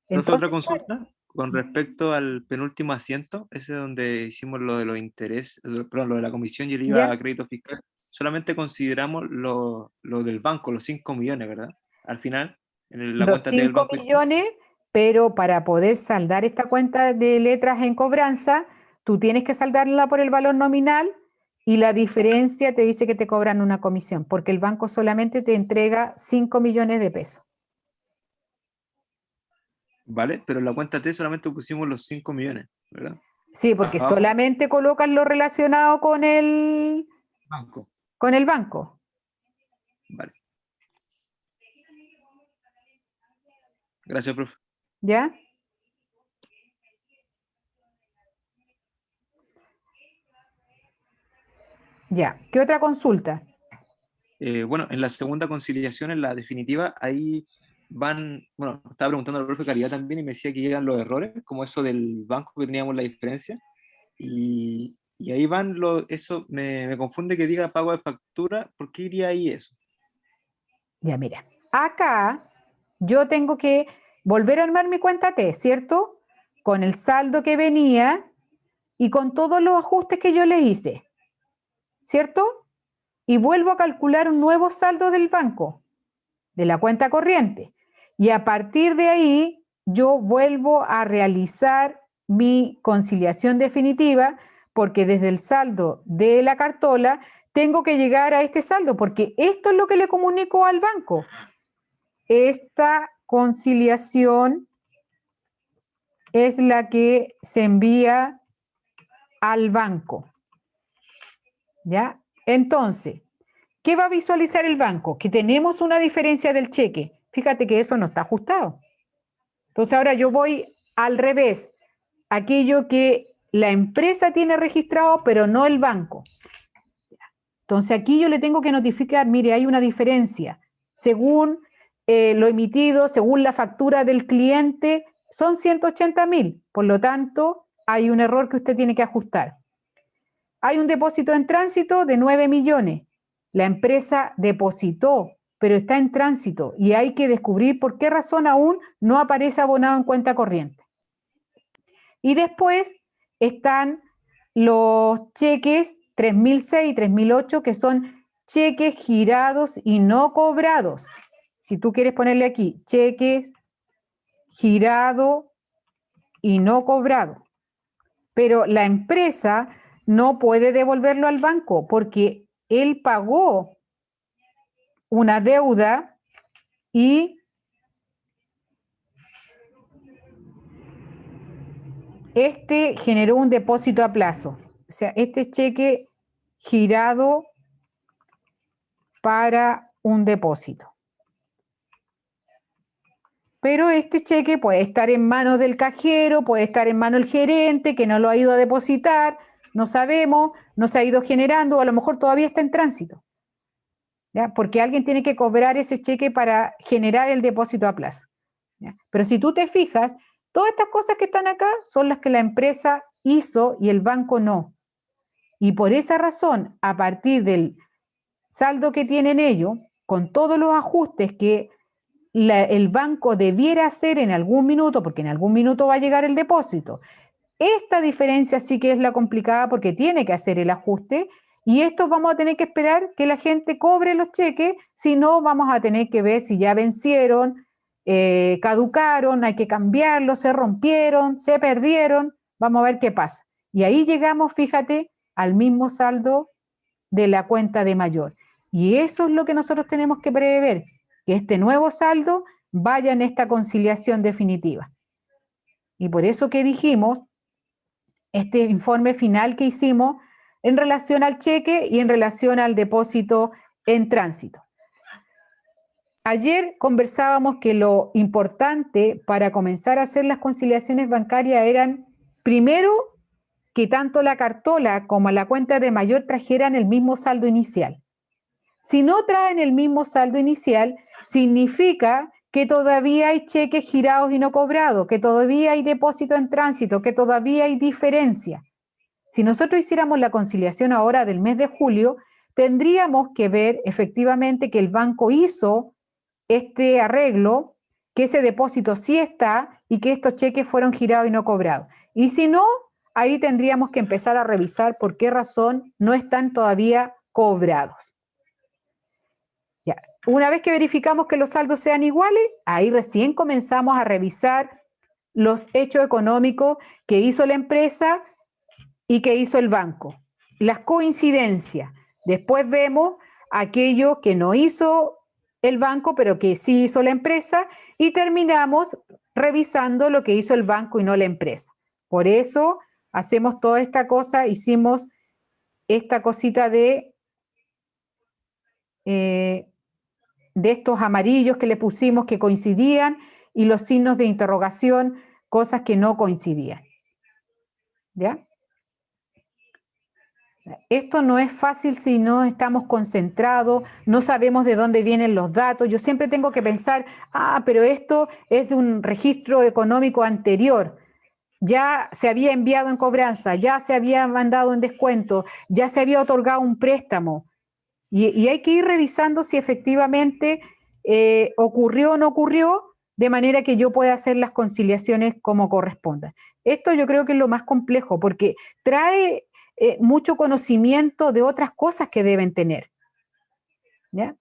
Entonces, otra consulta con respecto al penúltimo asiento, ese donde hicimos lo de los intereses, perdón, lo de la comisión y el IVA ¿ya? a crédito fiscal, solamente consideramos lo del banco, los 5 millones, ¿verdad? Al final, en la Los cuenta del 5 banco. millones, pero para poder saldar esta cuenta de letras en cobranza, tú tienes que saldarla por el valor nominal y la diferencia te dice que te cobran una comisión, porque el banco solamente te entrega 5 millones de pesos. ¿Vale? Pero en la cuenta T solamente pusimos los 5 millones, ¿verdad? Sí, porque Abajo, solamente colocan lo relacionado banco. con el banco. Vale. Gracias, profe. ¿Ya? Ya. ¿Qué otra consulta? Bueno, en la segunda conciliación, en la definitiva, ahí van, bueno, estaba preguntando al profe Caridad también y me decía que llegan los errores, como eso del banco que teníamos la diferencia, y ahí van eso me confunde que diga pago de factura, ¿por qué iría ahí eso? Ya, mira. Acá yo tengo que volver a armar mi cuenta T, ¿cierto? Con el saldo que venía y con todos los ajustes que yo le hice, ¿cierto? Y vuelvo a calcular un nuevo saldo del banco, de la cuenta corriente. Y a partir de ahí, yo vuelvo a realizar mi conciliación definitiva, porque desde el saldo de la cartola tengo que llegar a este saldo, porque esto es lo que le comunico al banco. Esta conciliación es la que se envía al banco. ¿Ya? Entonces, ¿qué va a visualizar el banco? Que tenemos una diferencia del cheque. Fíjate que eso no está ajustado. Entonces ahora yo voy al revés. Aquello que la empresa tiene registrado, pero no el banco. Entonces aquí yo le tengo que notificar, mire, hay una diferencia. Según lo emitido, según la factura del cliente, son 180.000. Por lo tanto, hay un error que usted tiene que ajustar. hay un depósito en tránsito de 9 millones. La empresa depositó, pero está en tránsito y hay que descubrir por qué razón aún no aparece abonado en cuenta corriente. Y después están los cheques 3006 y 3008, que son cheques girados y no cobrados. Si tú quieres ponerle aquí, cheques girado y no cobrado. Pero la empresa no puede devolverlo al banco porque él pagó una deuda y este generó un depósito a plazo. O sea, este cheque girado para un depósito. Pero este cheque puede estar en manos del cajero, puede estar en manos del gerente que no lo ha ido a depositar, no sabemos, no se ha ido generando, o a lo mejor todavía está en tránsito. ¿Ya? Porque alguien tiene que cobrar ese cheque para generar el depósito a plazo. ¿Ya? Pero si tú te fijas, todas estas cosas que están acá son las que la empresa hizo y el banco no. Y por esa razón, a partir del saldo que tienen ellos, con todos los ajustes que el banco debiera hacer en algún minuto, porque en algún minuto va a llegar el depósito. Esta diferencia sí que es la complicada porque tiene que hacer el ajuste y esto vamos a tener que esperar que la gente cobre los cheques, si no vamos a tener que ver si ya vencieron, caducaron, hay que cambiarlos, se rompieron, se perdieron, vamos a ver qué pasa. Y ahí llegamos, fíjate, al mismo saldo de la cuenta de mayor. Y eso es lo que nosotros tenemos que prever, que este nuevo saldo vaya en esta conciliación definitiva. Y por eso que dijimos, este informe final que hicimos en relación al cheque y en relación al depósito en tránsito. Ayer conversábamos que lo importante para comenzar a hacer las conciliaciones bancarias eran, primero, que tanto la cartola como la cuenta de mayor trajeran el mismo saldo inicial. Si no traen el mismo saldo inicial, significa que todavía hay cheques girados y no cobrados, que todavía hay depósito en tránsito, que todavía hay diferencia. Si nosotros hiciéramos la conciliación ahora del mes de julio, tendríamos que ver efectivamente que el banco hizo este arreglo, que ese depósito sí está y que estos cheques fueron girados y no cobrados. Y si no, ahí tendríamos que empezar a revisar por qué razón no están todavía cobrados. Ya. Una vez que verificamos que los saldos sean iguales, ahí recién comenzamos a revisar los hechos económicos que hizo la empresa y que hizo el banco. Las coincidencias. Después vemos aquello que no hizo el banco, pero que sí hizo la empresa, y terminamos revisando lo que hizo el banco y no la empresa. Por eso hacemos toda esta cosa, hicimos esta cosita de estos amarillos que le pusimos que coincidían y los signos de interrogación, cosas que no coincidían. ¿Ya? Esto no es fácil si no estamos concentrados, no sabemos de dónde vienen los datos. Yo siempre tengo que pensar, pero esto es de un registro económico anterior. Ya se había enviado en cobranza, ya se había mandado en descuento, ya se había otorgado un préstamo. Y hay que ir revisando si efectivamente ocurrió o no ocurrió, de manera que yo pueda hacer las conciliaciones como corresponda. Esto yo creo que es lo más complejo, porque trae mucho conocimiento de otras cosas que deben tener. ¿Ya?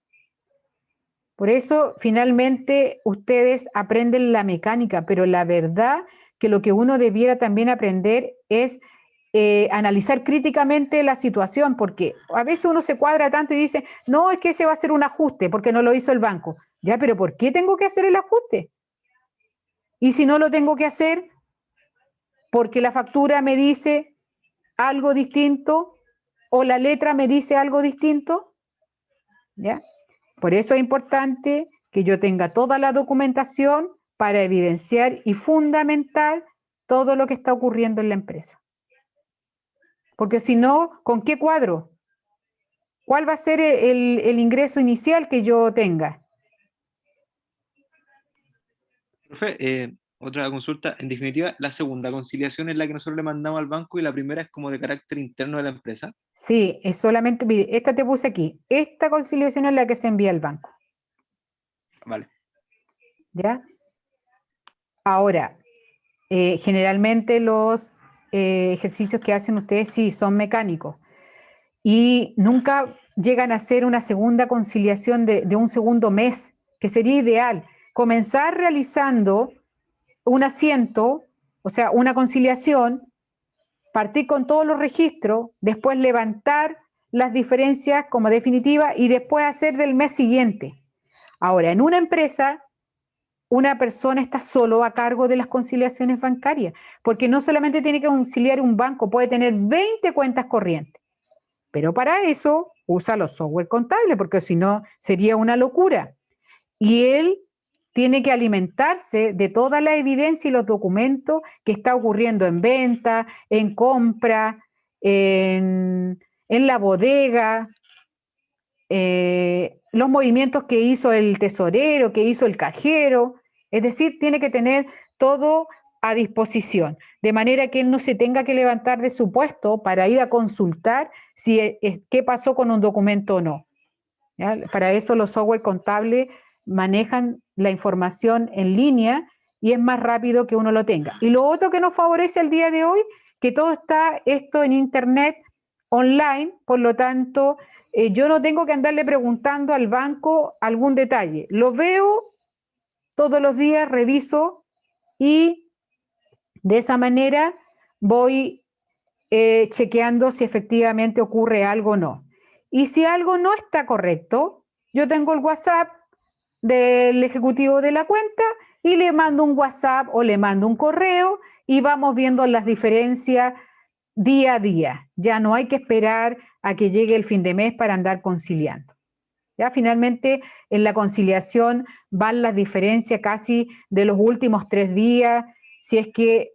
Por eso, finalmente, ustedes aprenden la mecánica, pero la verdad que lo que uno debiera también aprender es analizar críticamente la situación, porque a veces uno se cuadra tanto y dice, no, es que ese va a ser un ajuste porque no lo hizo el banco. Ya, pero ¿por qué tengo que hacer el ajuste? Y si no lo tengo que hacer, porque la factura me dice algo distinto o la letra me dice algo distinto, ¿ya? Por eso es importante que yo tenga toda la documentación para evidenciar y fundamentar todo lo que está ocurriendo en la empresa. Porque si no, ¿con qué cuadro? ¿Cuál va a ser el ingreso inicial que yo tenga? Profe, Otra consulta, en definitiva, la segunda conciliación es la que nosotros le mandamos al banco y la primera es como de carácter interno de la empresa. Sí, es solamente, mire, esta te puse aquí. Esta conciliación es la que se envía al banco. Vale. ¿Ya? Ahora, generalmente los ejercicios que hacen ustedes sí son mecánicos y nunca llegan a hacer una segunda conciliación de un segundo mes, que sería ideal. Comenzar realizando un asiento, o sea, una conciliación, partir con todos los registros, después levantar las diferencias como definitiva y después hacer del mes siguiente. Ahora, en una empresa, una persona está solo a cargo de las conciliaciones bancarias, porque no solamente tiene que conciliar un banco, puede tener 20 cuentas corrientes, pero para eso usa los software contables, porque si no sería una locura. Y él tiene que alimentarse de toda la evidencia y los documentos que está ocurriendo en venta, en compra, en la bodega, los movimientos que hizo el tesorero, que hizo el cajero, es decir, tiene que tener todo a disposición, de manera que él no se tenga que levantar de su puesto para ir a consultar si qué pasó con un documento o no. ¿Ya? Para eso los software contables manejan la información en línea y es más rápido que uno lo tenga. Y lo otro que nos favorece el día de hoy, que todo está esto en internet online, por lo tanto, yo no tengo que andarle preguntando al banco algún detalle. Lo veo todos los días, reviso y de esa manera voy chequeando si efectivamente ocurre algo o no. Y si algo no está correcto, yo tengo el WhatsApp del ejecutivo de la cuenta y le mando un WhatsApp o le mando un correo y vamos viendo las diferencias día a día. Ya no hay que esperar a que llegue el fin de mes para andar conciliando. Ya finalmente en la conciliación van las diferencias casi de los últimos 3 días, si es que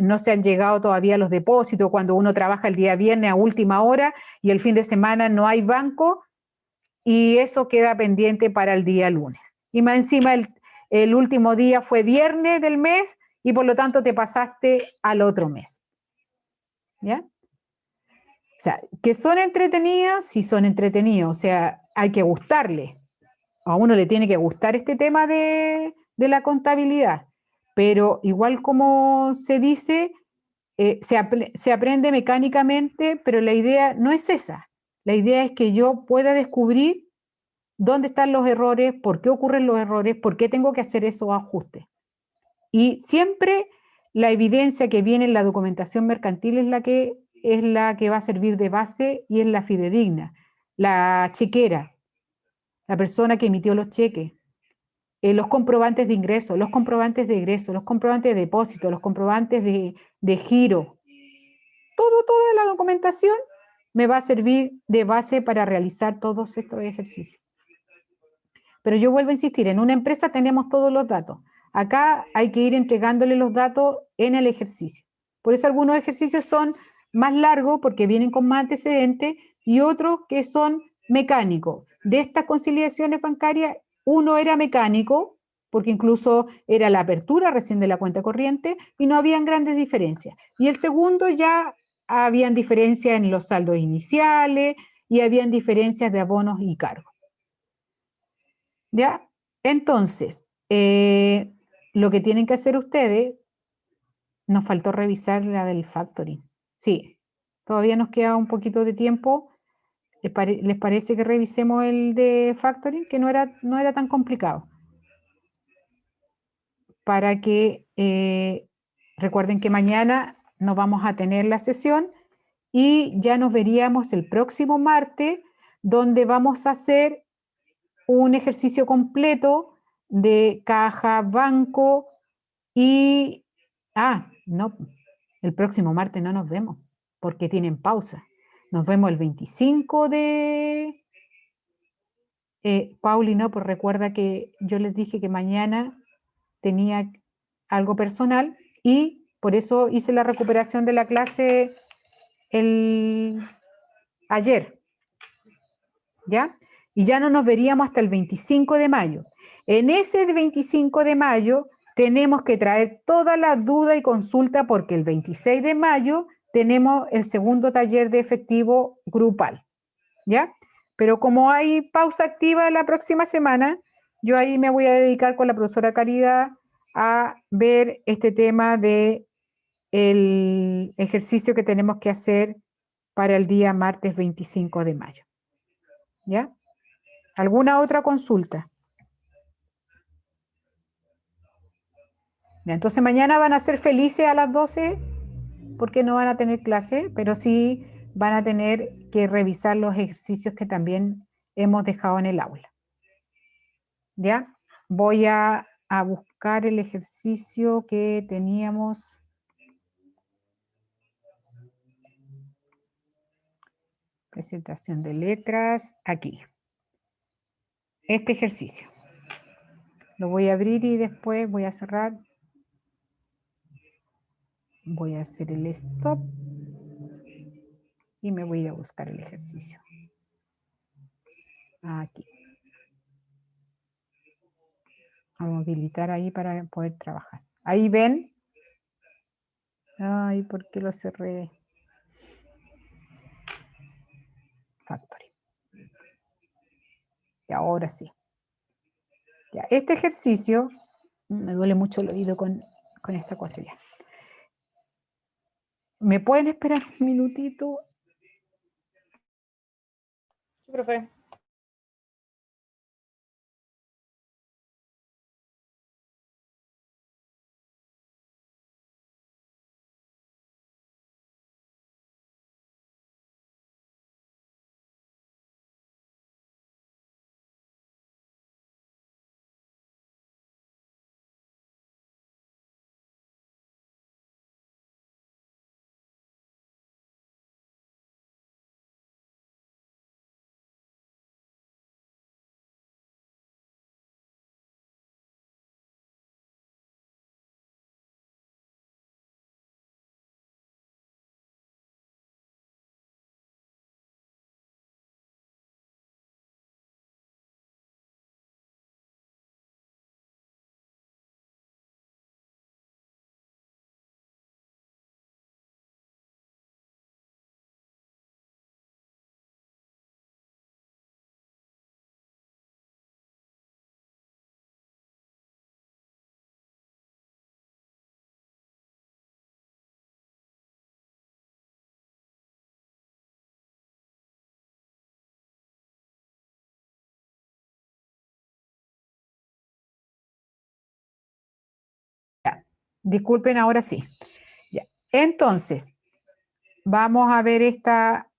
no se han llegado todavía los depósitos, cuando uno trabaja el día viernes a última hora y el fin de semana no hay banco y eso queda pendiente para el día lunes. Y más encima el último día fue viernes del mes y por lo tanto te pasaste al otro mes. ¿Ya? O sea, que son entretenidos, sí son entretenidos, o sea, hay que gustarle. A uno le tiene que gustar este tema de la contabilidad, pero igual como se dice, se aprende mecánicamente, pero la idea no es esa. La idea es que yo pueda descubrir dónde están los errores, por qué ocurren los errores, por qué tengo que hacer esos ajustes. Y siempre la evidencia que viene en la documentación mercantil es la que va a servir de base y es la fidedigna. La chequera, la persona que emitió los cheques, los comprobantes de ingreso, los comprobantes de egreso, los comprobantes de depósito, los comprobantes de giro. Toda la documentación me va a servir de base para realizar todos estos ejercicios. Pero yo vuelvo a insistir, en una empresa tenemos todos los datos. Acá hay que ir entregándole los datos en el ejercicio. Por eso algunos ejercicios son más largos porque vienen con más antecedentes y otros que son mecánicos. De estas conciliaciones bancarias, uno era mecánico, porque incluso era la apertura recién de la cuenta corriente y no habían grandes diferencias. Y el segundo ya habían diferencias en los saldos iniciales y habían diferencias de abonos y cargos. ¿Ya? Entonces, lo que tienen que hacer ustedes, nos faltó revisar la del factoring. Sí, todavía nos queda un poquito de tiempo. ¿Les parece que revisemos el de factoring? Que no era tan complicado. Para que recuerden que mañana no vamos a tener la sesión y ya nos veríamos el próximo martes, donde vamos a hacer un ejercicio completo de caja, banco y... no, el próximo martes no nos vemos porque tienen pausa. Nos vemos el 25 de... Pauli, no, pues recuerda que yo les dije que mañana tenía algo personal y por eso hice la recuperación de la clase ayer. ¿Ya? Y ya no nos veríamos hasta el 25 de mayo. En ese 25 de mayo tenemos que traer toda la duda y consulta porque el 26 de mayo tenemos el segundo taller de efectivo grupal, ¿ya? Pero como hay pausa activa la próxima semana, yo ahí me voy a dedicar con la profesora Caridad a ver este tema de el ejercicio que tenemos que hacer para el día martes 25 de mayo. ¿Ya? ¿Alguna otra consulta? Ya, entonces mañana van a ser felices a las 12 porque no van a tener clase, pero sí van a tener que revisar los ejercicios que también hemos dejado en el aula. ¿Ya? Voy a buscar el ejercicio que teníamos. Presentación de letras, aquí. Este ejercicio. Lo voy a abrir y después voy a cerrar. Voy a hacer el stop. Y me voy a ir a buscar el ejercicio. Aquí. Vamos a habilitar ahí para poder trabajar. Ahí ven. Ay, ¿por qué lo cerré? Factory. Y ahora sí. Ya, este ejercicio, me duele mucho el oído con esta cosa ya. ¿Me pueden esperar un minutito? Sí, profe. Disculpen, ahora sí. Ya. Entonces, vamos a ver esta.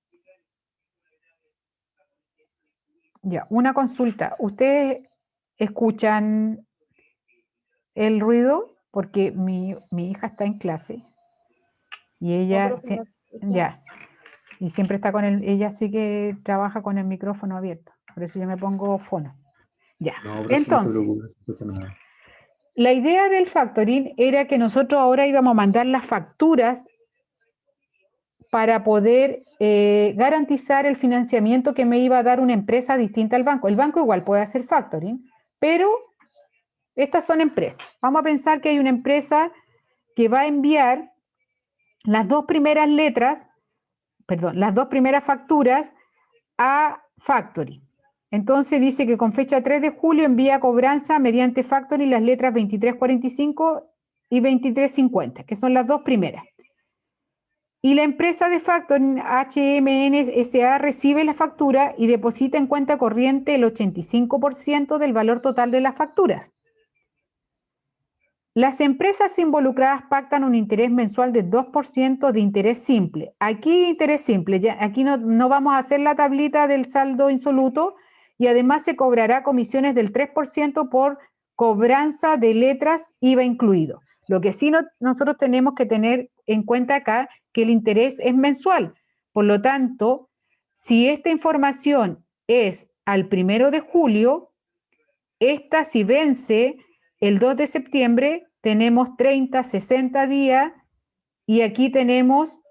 Ya, una consulta. ¿Ustedes escuchan el ruido? Porque mi hija está en clase y No, ella, profe, no escucho. ya, y siempre está con ella sí que trabaja con el micrófono abierto. Por eso yo me pongo fono. Ya, No, profe, no se entonces, preocupe, no se escucha nada. la idea del factoring era que nosotros ahora íbamos a mandar las facturas para poder garantizar el financiamiento que me iba a dar una empresa distinta al banco. El banco igual puede hacer factoring, pero estas son empresas. Vamos a pensar que hay una empresa que va a enviar las dos primeras letras, perdón, las dos primeras facturas a factoring. Entonces dice que con fecha 3 de julio envía cobranza mediante factoring las letras 2345 y 2350, que son las dos primeras. Y la empresa de factoring HMN SA recibe la factura y deposita en cuenta corriente el 85% del valor total de las facturas. Las empresas involucradas pactan un interés mensual de 2% de interés simple. Aquí interés simple, ya, aquí no vamos a hacer la tablita del saldo insoluto y además se cobrará comisiones del 3% por cobranza de letras, IVA incluido. Lo que sí nosotros tenemos que tener en cuenta acá que el interés es mensual. Por lo tanto, si esta información es al 1 de julio, esta si vence el 2 de septiembre, tenemos 30, 60 días y aquí tenemos,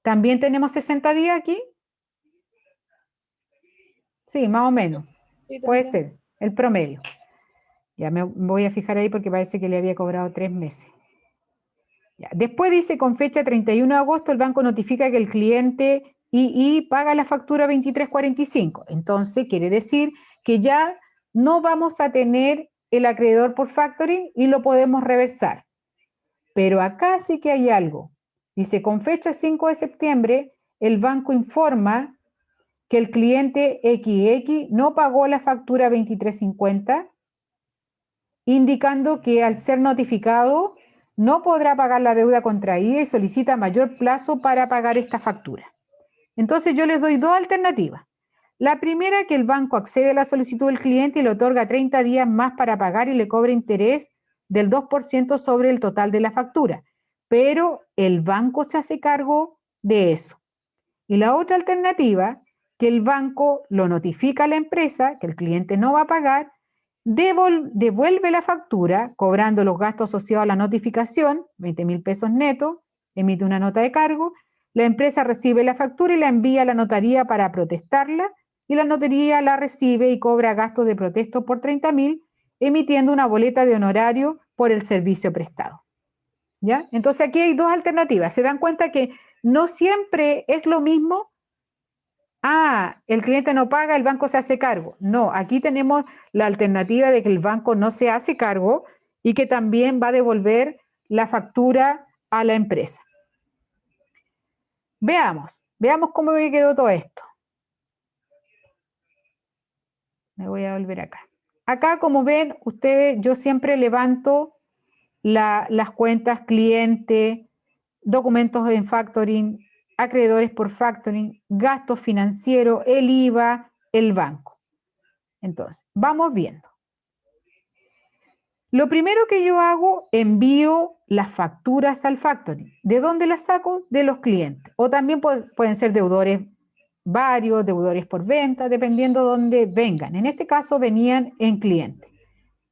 ¿también tenemos 60 días aquí? Sí, más o menos. Sí, Puede también. ser, el promedio. Ya me voy a fijar ahí porque parece que le había cobrado 3 meses. Ya. Después dice, con fecha 31 de agosto, el banco notifica que el cliente II paga la factura 2345. Entonces, quiere decir que ya no vamos a tener el acreedor por factoring y lo podemos reversar. Pero acá sí que hay algo. Dice, con fecha 5 de septiembre, el banco informa que el cliente XX no pagó la factura 2350, indicando que al ser notificado no podrá pagar la deuda contraída y solicita mayor plazo para pagar esta factura. Entonces yo les doy dos alternativas. La primera, que el banco accede a la solicitud del cliente y le otorga 30 días más para pagar y le cobra interés del 2% sobre el total de la factura, pero el banco se hace cargo de eso. Y la otra alternativa, que el banco lo notifica a la empresa, que el cliente no va a pagar, devuelve la factura cobrando los gastos asociados a la notificación, 20.000 pesos netos, emite una nota de cargo, la empresa recibe la factura y la envía a la notaría para protestarla, y la notaría la recibe y cobra gastos de protesto por 30.000, emitiendo una boleta de honorario por el servicio prestado. ¿Ya? Entonces aquí hay dos alternativas. ¿Se dan cuenta que no siempre es lo mismo? El cliente no paga, el banco se hace cargo. No, aquí tenemos la alternativa de que el banco no se hace cargo y que también va a devolver la factura a la empresa. Veamos cómo me quedó todo esto. Me voy a volver acá. Acá, como ven ustedes, yo siempre levanto las cuentas cliente, documentos en factoring, acreedores por factoring, gastos financieros, el IVA, el banco. Entonces, vamos viendo. Lo primero que yo hago, envío las facturas al factoring. ¿De dónde las saco? De los clientes. O también pueden ser deudores varios, deudores por venta, dependiendo de dónde vengan. En este caso venían en cliente.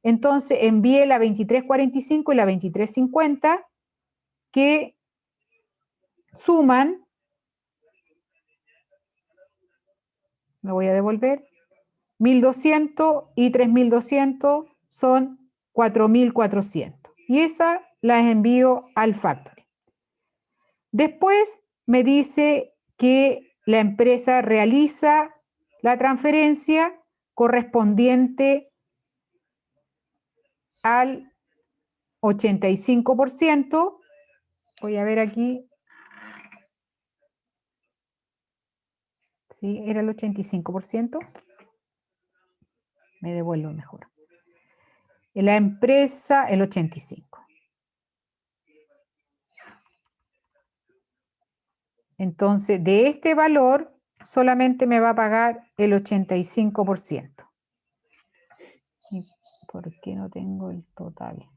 Entonces envié la 2345 y la 2350 que suman, me voy a devolver, 1.200 y 3.200 son 4.400. Y esas las envío al factoring. Después me dice que la empresa realiza la transferencia correspondiente al 85%. Voy a ver aquí. ¿Sí? Era el 85%. Me devuelvo mejor. La empresa, el 85%. Entonces, de este valor, solamente me va a pagar el 85%. ¿Y por qué no tengo el total?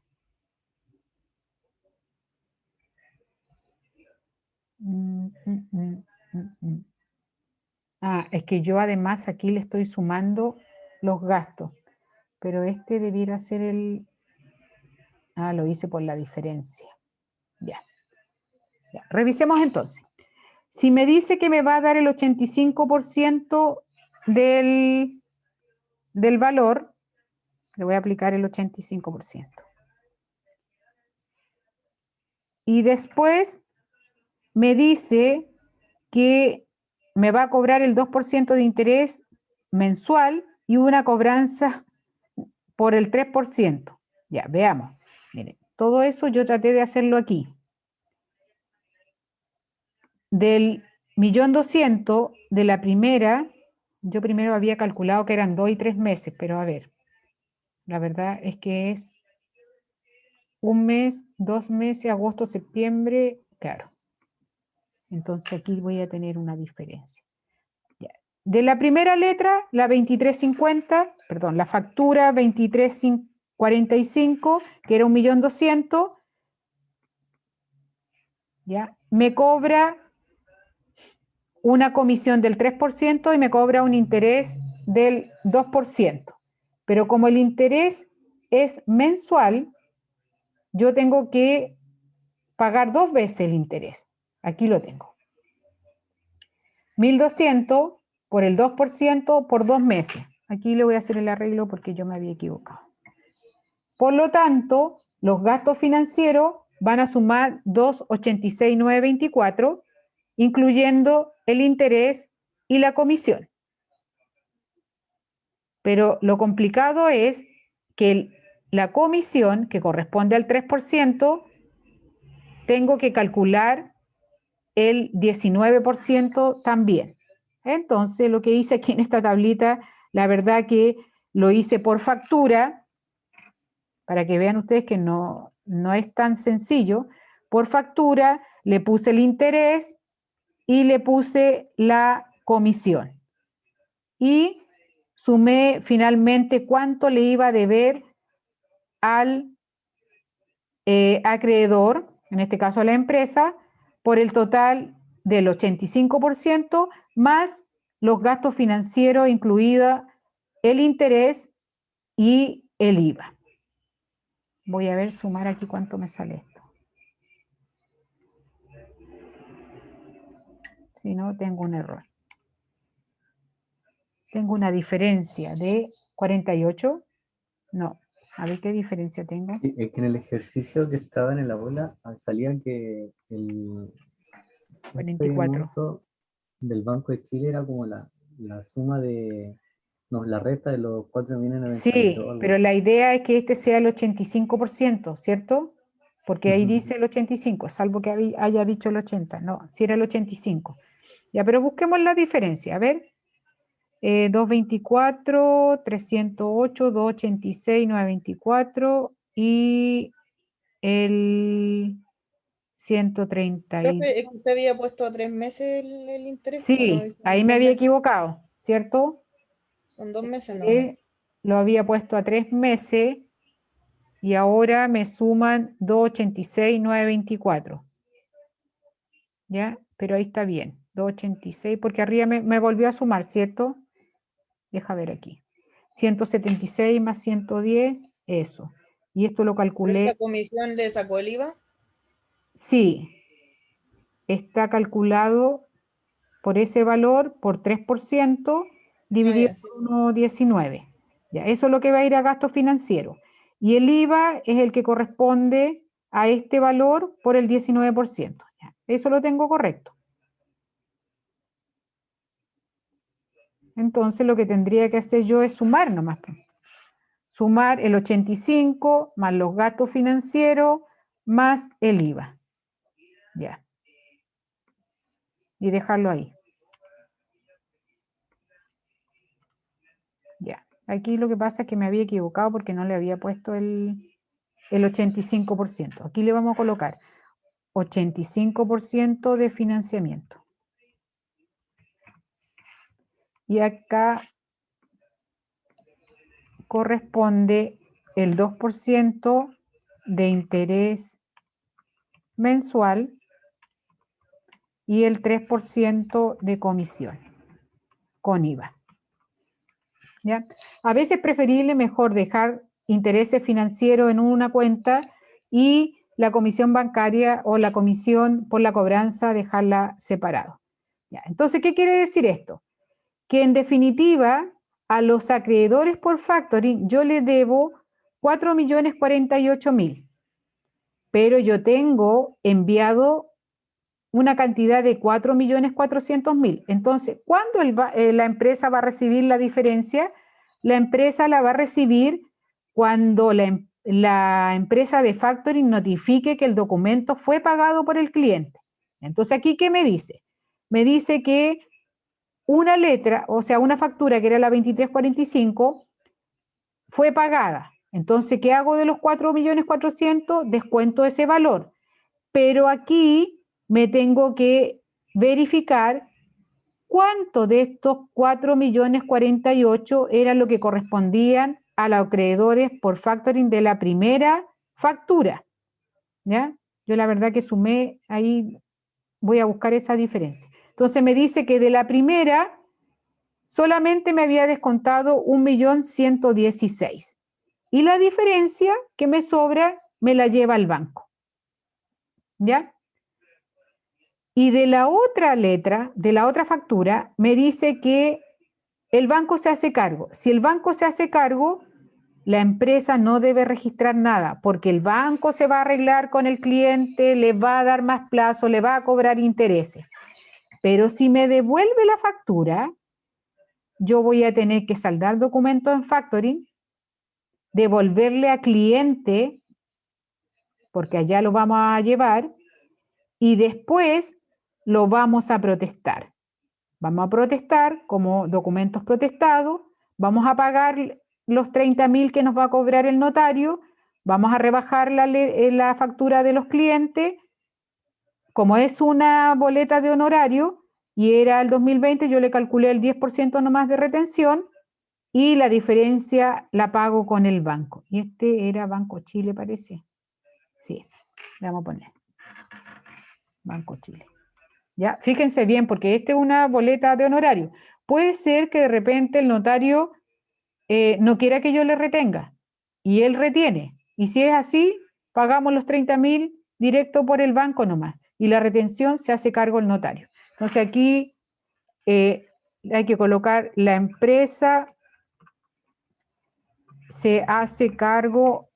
Es que yo además aquí le estoy sumando los gastos, pero este debiera ser el... lo hice por la diferencia. Ya. Revisemos entonces. Si me dice que me va a dar el 85% del valor, le voy a aplicar el 85%. Y después me dice que me va a cobrar el 2% de interés mensual y una cobranza por el 3%. Ya, veamos. Miren, todo eso yo traté de hacerlo aquí. Del 1.200.000 de la primera, yo primero había calculado que eran 2 y 3 meses, pero a ver, la verdad es que es 1 mes, 2 meses, agosto, septiembre, claro. Entonces aquí voy a tener una diferencia. Ya. De la primera letra, la 2350, perdón, la factura 2345, que era 1.200.000, ya, me cobra una comisión del 3% y me cobra un interés del 2%. Pero como el interés es mensual, yo tengo que pagar 2 veces el interés. Aquí lo tengo. 1.200 por el 2% por 2 meses. Aquí le voy a hacer el arreglo porque yo me había equivocado. Por lo tanto, los gastos financieros van a sumar 286.924, incluyendo el interés y la comisión. Pero lo complicado es que la comisión, que corresponde al 3%, tengo que calcular el 19% también. Entonces, lo que hice aquí en esta tablita, la verdad que lo hice por factura, para que vean ustedes que no es tan sencillo. Por factura le puse el interés y le puse la comisión. Y sumé finalmente cuánto le iba a deber al acreedor, en este caso a la empresa, por el total del 85% más los gastos financieros, incluida el interés y el IVA. Voy a ver, sumar aquí cuánto me sale esto. Si no, tengo un error. Tengo una diferencia de 48. No, a ver qué diferencia tengo. Es que en el ejercicio que estaba en la bola salía que ese 44. monto del Banco de Chile era como la suma de, no, la resta de los 4.092. Sí, algo pero así. la idea es que este sea el 85%, ¿cierto? Porque ahí Ujú. dice el 85, salvo que haya dicho el 80. No, si era el 85. Ya, pero busquemos la diferencia. A ver, 224, 308, 286, 924 y el 130. Profe, ¿es que usted había puesto a 3 meses el interés? ¿O no? Sí, ahí me 2 había meses. equivocado, ¿cierto? Son 2 meses nomás. Lo había puesto a 3 meses y ahora me suman 286.924. ¿Ya? Pero ahí está bien, 286, porque arriba me volvió a sumar, ¿cierto? Deja ver aquí. 176 más 110, eso. Y esto lo ¿Pero calculé. esta comisión le sacó el IVA? Sí, está calculado por ese valor, por 3%, dividido ya, sí. por 1,19. Ya, eso es lo que va a ir a gasto financiero. Y el IVA es el que corresponde a este valor por el 19%. Ya, eso lo tengo correcto. Entonces lo que tendría que hacer yo es sumar nomás. Sumar el 85 más los gastos financieros más el IVA. Ya. Y dejarlo ahí. Ya. Aquí lo que pasa es que me había equivocado porque no le había puesto el 85%. Aquí le vamos a colocar 85% de financiamiento. Y acá corresponde el 2% de interés mensual y el 3% de comisión con IVA. ¿Ya? A veces es preferible mejor dejar intereses financieros en una cuenta y la comisión bancaria o la comisión por la cobranza dejarla separado. ¿Ya? Entonces, ¿qué quiere decir esto? Que en definitiva a los acreedores por factoring yo les debo 4.048.000, pero yo tengo enviado una cantidad de 4.400.000. Entonces, ¿cuándo la empresa va a recibir la diferencia? La empresa la va a recibir cuando la empresa de factoring notifique que el documento fue pagado por el cliente. Entonces, ¿aquí qué me dice? Me dice que una letra, o sea, una factura que era la 2345, fue pagada. Entonces, ¿qué hago de los 4.400.000? Descuento ese valor. Pero aquí me tengo que verificar cuánto de estos 4.048.000 era lo que correspondían a los acreedores por factoring de la primera factura. ¿Ya? Yo la verdad que sumé, ahí voy a buscar esa diferencia. Entonces me dice que de la primera solamente me había descontado 1.116.000. Y la diferencia que me sobra me la lleva al banco. ¿Ya? Y de la otra letra, de la otra factura, me dice que el banco se hace cargo. Si el banco se hace cargo, la empresa no debe registrar nada, porque el banco se va a arreglar con el cliente, le va a dar más plazo, le va a cobrar intereses. Pero si me devuelve la factura, yo voy a tener que saldar documentos en factoring, devolverle a cliente, porque allá lo vamos a llevar, y después lo vamos a protestar. Vamos a protestar como documentos protestados, vamos a pagar los 30.000 que nos va a cobrar el notario, vamos a rebajar la factura de los clientes, como es una boleta de honorario y era el 2020, yo le calculé el 10% nomás de retención y la diferencia la pago con el banco. Y este era Banco Chile, parece. Sí, le vamos a poner Banco Chile. ¿Ya? Fíjense bien, porque esta es una boleta de honorario. Puede ser que de repente el notario no quiera que yo le retenga y él retiene. Y si es así, pagamos los 30.000 directo por el banco nomás y la retención se hace cargo el notario. Entonces aquí hay que colocar la empresa se hace cargo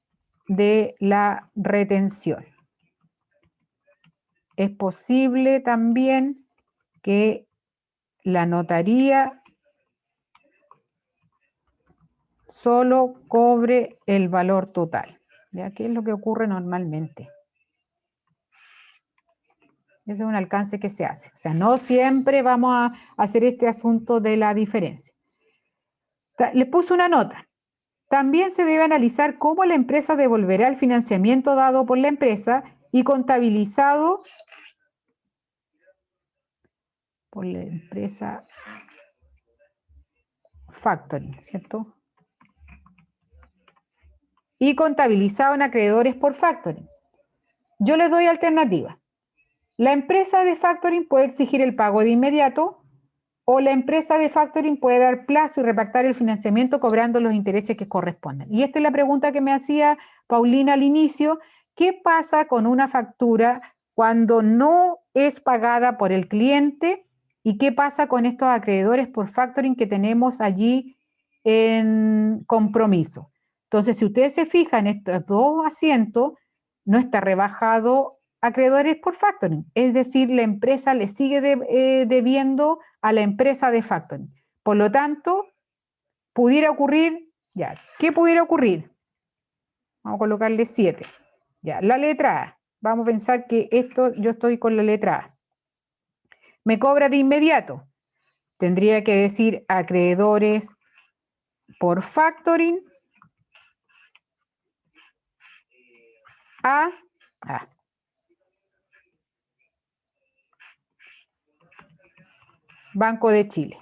de la retención. Es posible también que la notaría solo cobre el valor total. ¿Ya? ¿Qué es lo que ocurre normalmente? Ese es un alcance que se hace. O sea, no siempre vamos a hacer este asunto de la diferencia. Les puse una nota. También se debe analizar cómo la empresa devolverá el financiamiento dado por la empresa y contabilizado por la empresa factoring, ¿cierto? Y contabilizado en acreedores por factoring. Yo les doy alternativa. La empresa de factoring puede exigir el pago de inmediato o la empresa de factoring puede dar plazo y repactar el financiamiento cobrando los intereses que corresponden. Y esta es la pregunta que me hacía Paulina al inicio. ¿Qué pasa con una factura cuando no es pagada por el cliente? ¿Y qué pasa con estos acreedores por factoring que tenemos allí en compromiso? Entonces, si ustedes se fijan, estos dos asientos no está rebajado acreedores por factoring, es decir, la empresa le sigue debiendo a la empresa de factoring. Por lo tanto, pudiera ocurrir, ya, ¿qué pudiera ocurrir? Vamos a colocarle 7. Ya, la letra A. Vamos a pensar que esto, yo estoy con la letra A. Me cobra de inmediato. Tendría que decir acreedores por factoring a Banco de Chile.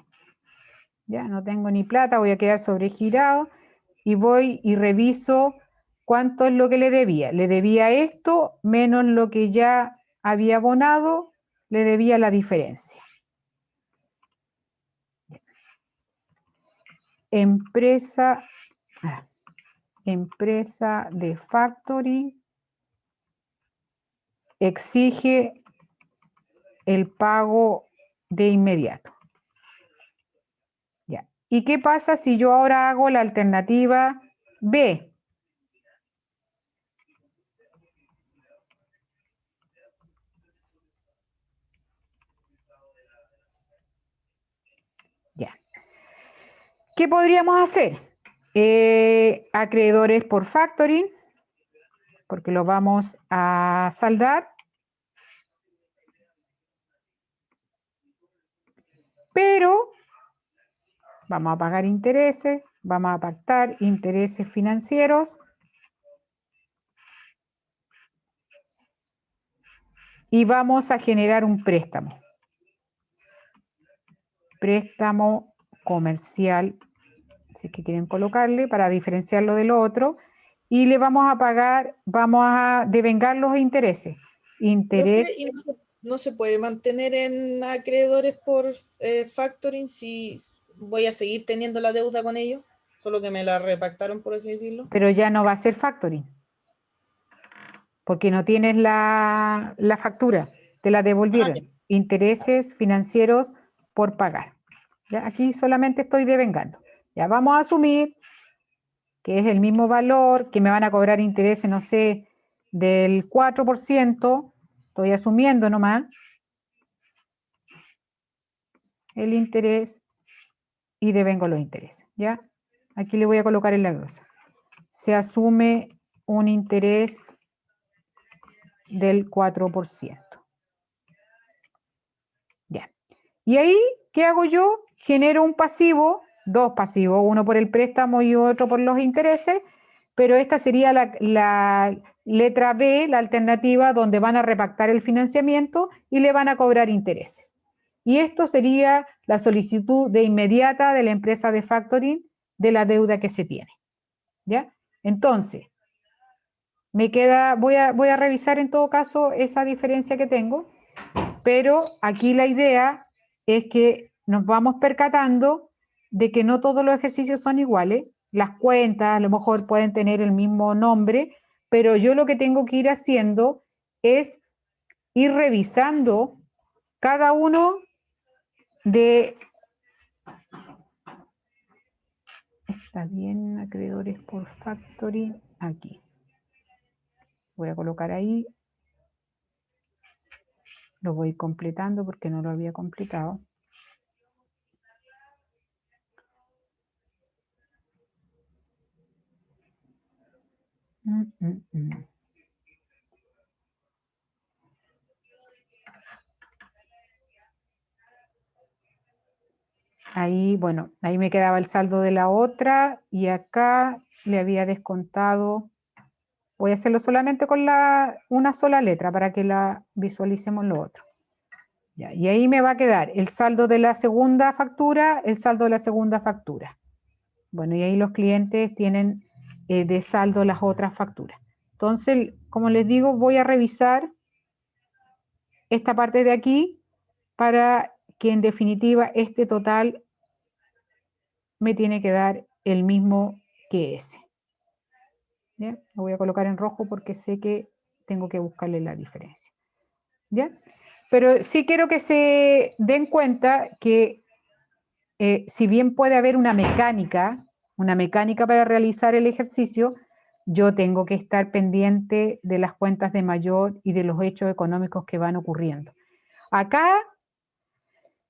Ya no tengo ni plata, voy a quedar sobregirado y voy y reviso cuánto es lo que le debía. Le debía esto menos lo que ya había abonado, le debía la diferencia. Empresa de factoring exige el pago de inmediato. Ya. ¿Y qué pasa si yo ahora hago la alternativa B? Ya. ¿Qué podríamos hacer? Acreedores por factoring, porque lo vamos a saldar. Pero vamos a pagar intereses, vamos a pactar intereses financieros. Y vamos a generar un préstamo. Préstamo comercial, si es que quieren colocarle, para diferenciarlo de lo otro. Y le vamos a pagar, vamos a devengar los intereses. Profe, ¿y no se puede mantener en acreedores por factoring si voy a seguir teniendo la deuda con ellos? Solo que me la repactaron, por así decirlo. Pero ya no va a ser factoring. Porque no tienes la factura, te la devolvieron. Intereses financieros por pagar. ¿Ya? Aquí solamente estoy devengando. Ya vamos a asumir que es el mismo valor, que me van a cobrar intereses, no sé, del 4%, estoy asumiendo nomás, el interés y devengo los intereses, ¿ya? Aquí le voy a colocar en la glosa. Se asume un interés del 4%. Ya. Y ahí, ¿qué hago yo? Genero un pasivo, dos pasivos, uno por el préstamo y otro por los intereses, pero esta sería la letra B, la alternativa, donde van a repactar el financiamiento y le van a cobrar intereses. Y esto sería la solicitud de inmediata de la empresa de factoring de la deuda que se tiene. ¿Ya? Entonces, me queda, voy a revisar en todo caso esa diferencia que tengo, pero aquí la idea es que nos vamos percatando de que no todos los ejercicios son iguales. Las cuentas a lo mejor pueden tener el mismo nombre, pero yo lo que tengo que ir haciendo es ir revisando cada uno de... Está bien, acreedores por factoring, aquí. Voy a colocar ahí. Lo voy completando porque no lo había completado. Ahí, bueno, ahí me quedaba el saldo de la otra y acá le había descontado. Voy a hacerlo solamente con una sola letra para que la visualicemos lo otro. Ya, y ahí me va a quedar el saldo de la segunda factura, el saldo de la segunda factura. Bueno, y ahí los clientes tienen de saldo las otras facturas. Entonces, como les digo, voy a revisar esta parte de aquí para que en definitiva este total me tiene que dar el mismo que ese. ¿Ya? Lo voy a colocar en rojo porque sé que tengo que buscarle la diferencia. ¿Ya? Pero sí quiero que se den cuenta que si bien puede haber una mecánica para realizar el ejercicio, yo tengo que estar pendiente de las cuentas de mayor y de los hechos económicos que van ocurriendo. Acá,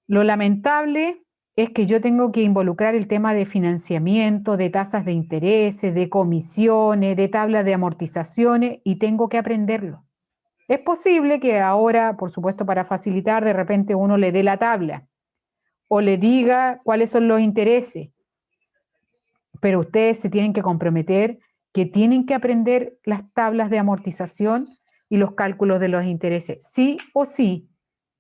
lo lamentable es que yo tengo que involucrar el tema de financiamiento, de tasas de intereses, de comisiones, de tablas de amortizaciones, y tengo que aprenderlo. Es posible que ahora, por supuesto, para facilitar, de repente uno le dé la tabla o le diga cuáles son los intereses, pero ustedes se tienen que comprometer que tienen que aprender las tablas de amortización y los cálculos de los intereses, sí o sí,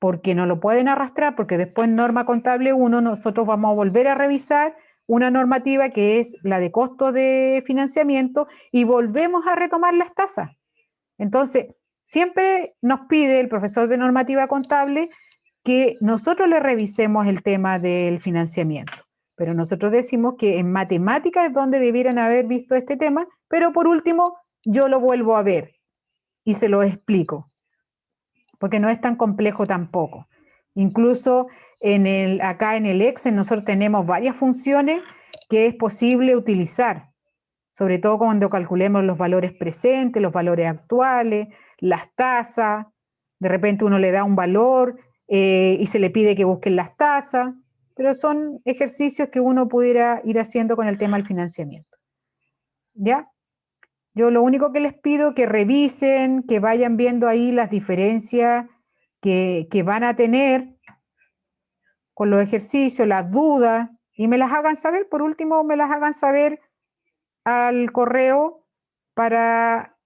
porque no lo pueden arrastrar, porque después en norma contable 1 nosotros vamos a volver a revisar una normativa que es la de costo de financiamiento y volvemos a retomar las tasas. Entonces, siempre nos pide el profesor de normativa contable que nosotros le revisemos el tema del financiamiento. Pero nosotros decimos que en matemáticas es donde debieran haber visto este tema, pero por último yo lo vuelvo a ver y se lo explico, porque no es tan complejo tampoco. Incluso acá en el Excel nosotros tenemos varias funciones que es posible utilizar, sobre todo cuando calculemos los valores presentes, los valores actuales, las tasas. De repente uno le da un valor y se le pide que busquen las tasas, pero son ejercicios que uno pudiera ir haciendo con el tema del financiamiento. ¿Ya? Yo lo único que les pido es que revisen, que vayan viendo ahí las diferencias que van a tener con los ejercicios, las dudas, y me las hagan saber. Por último, me las hagan saber al correo para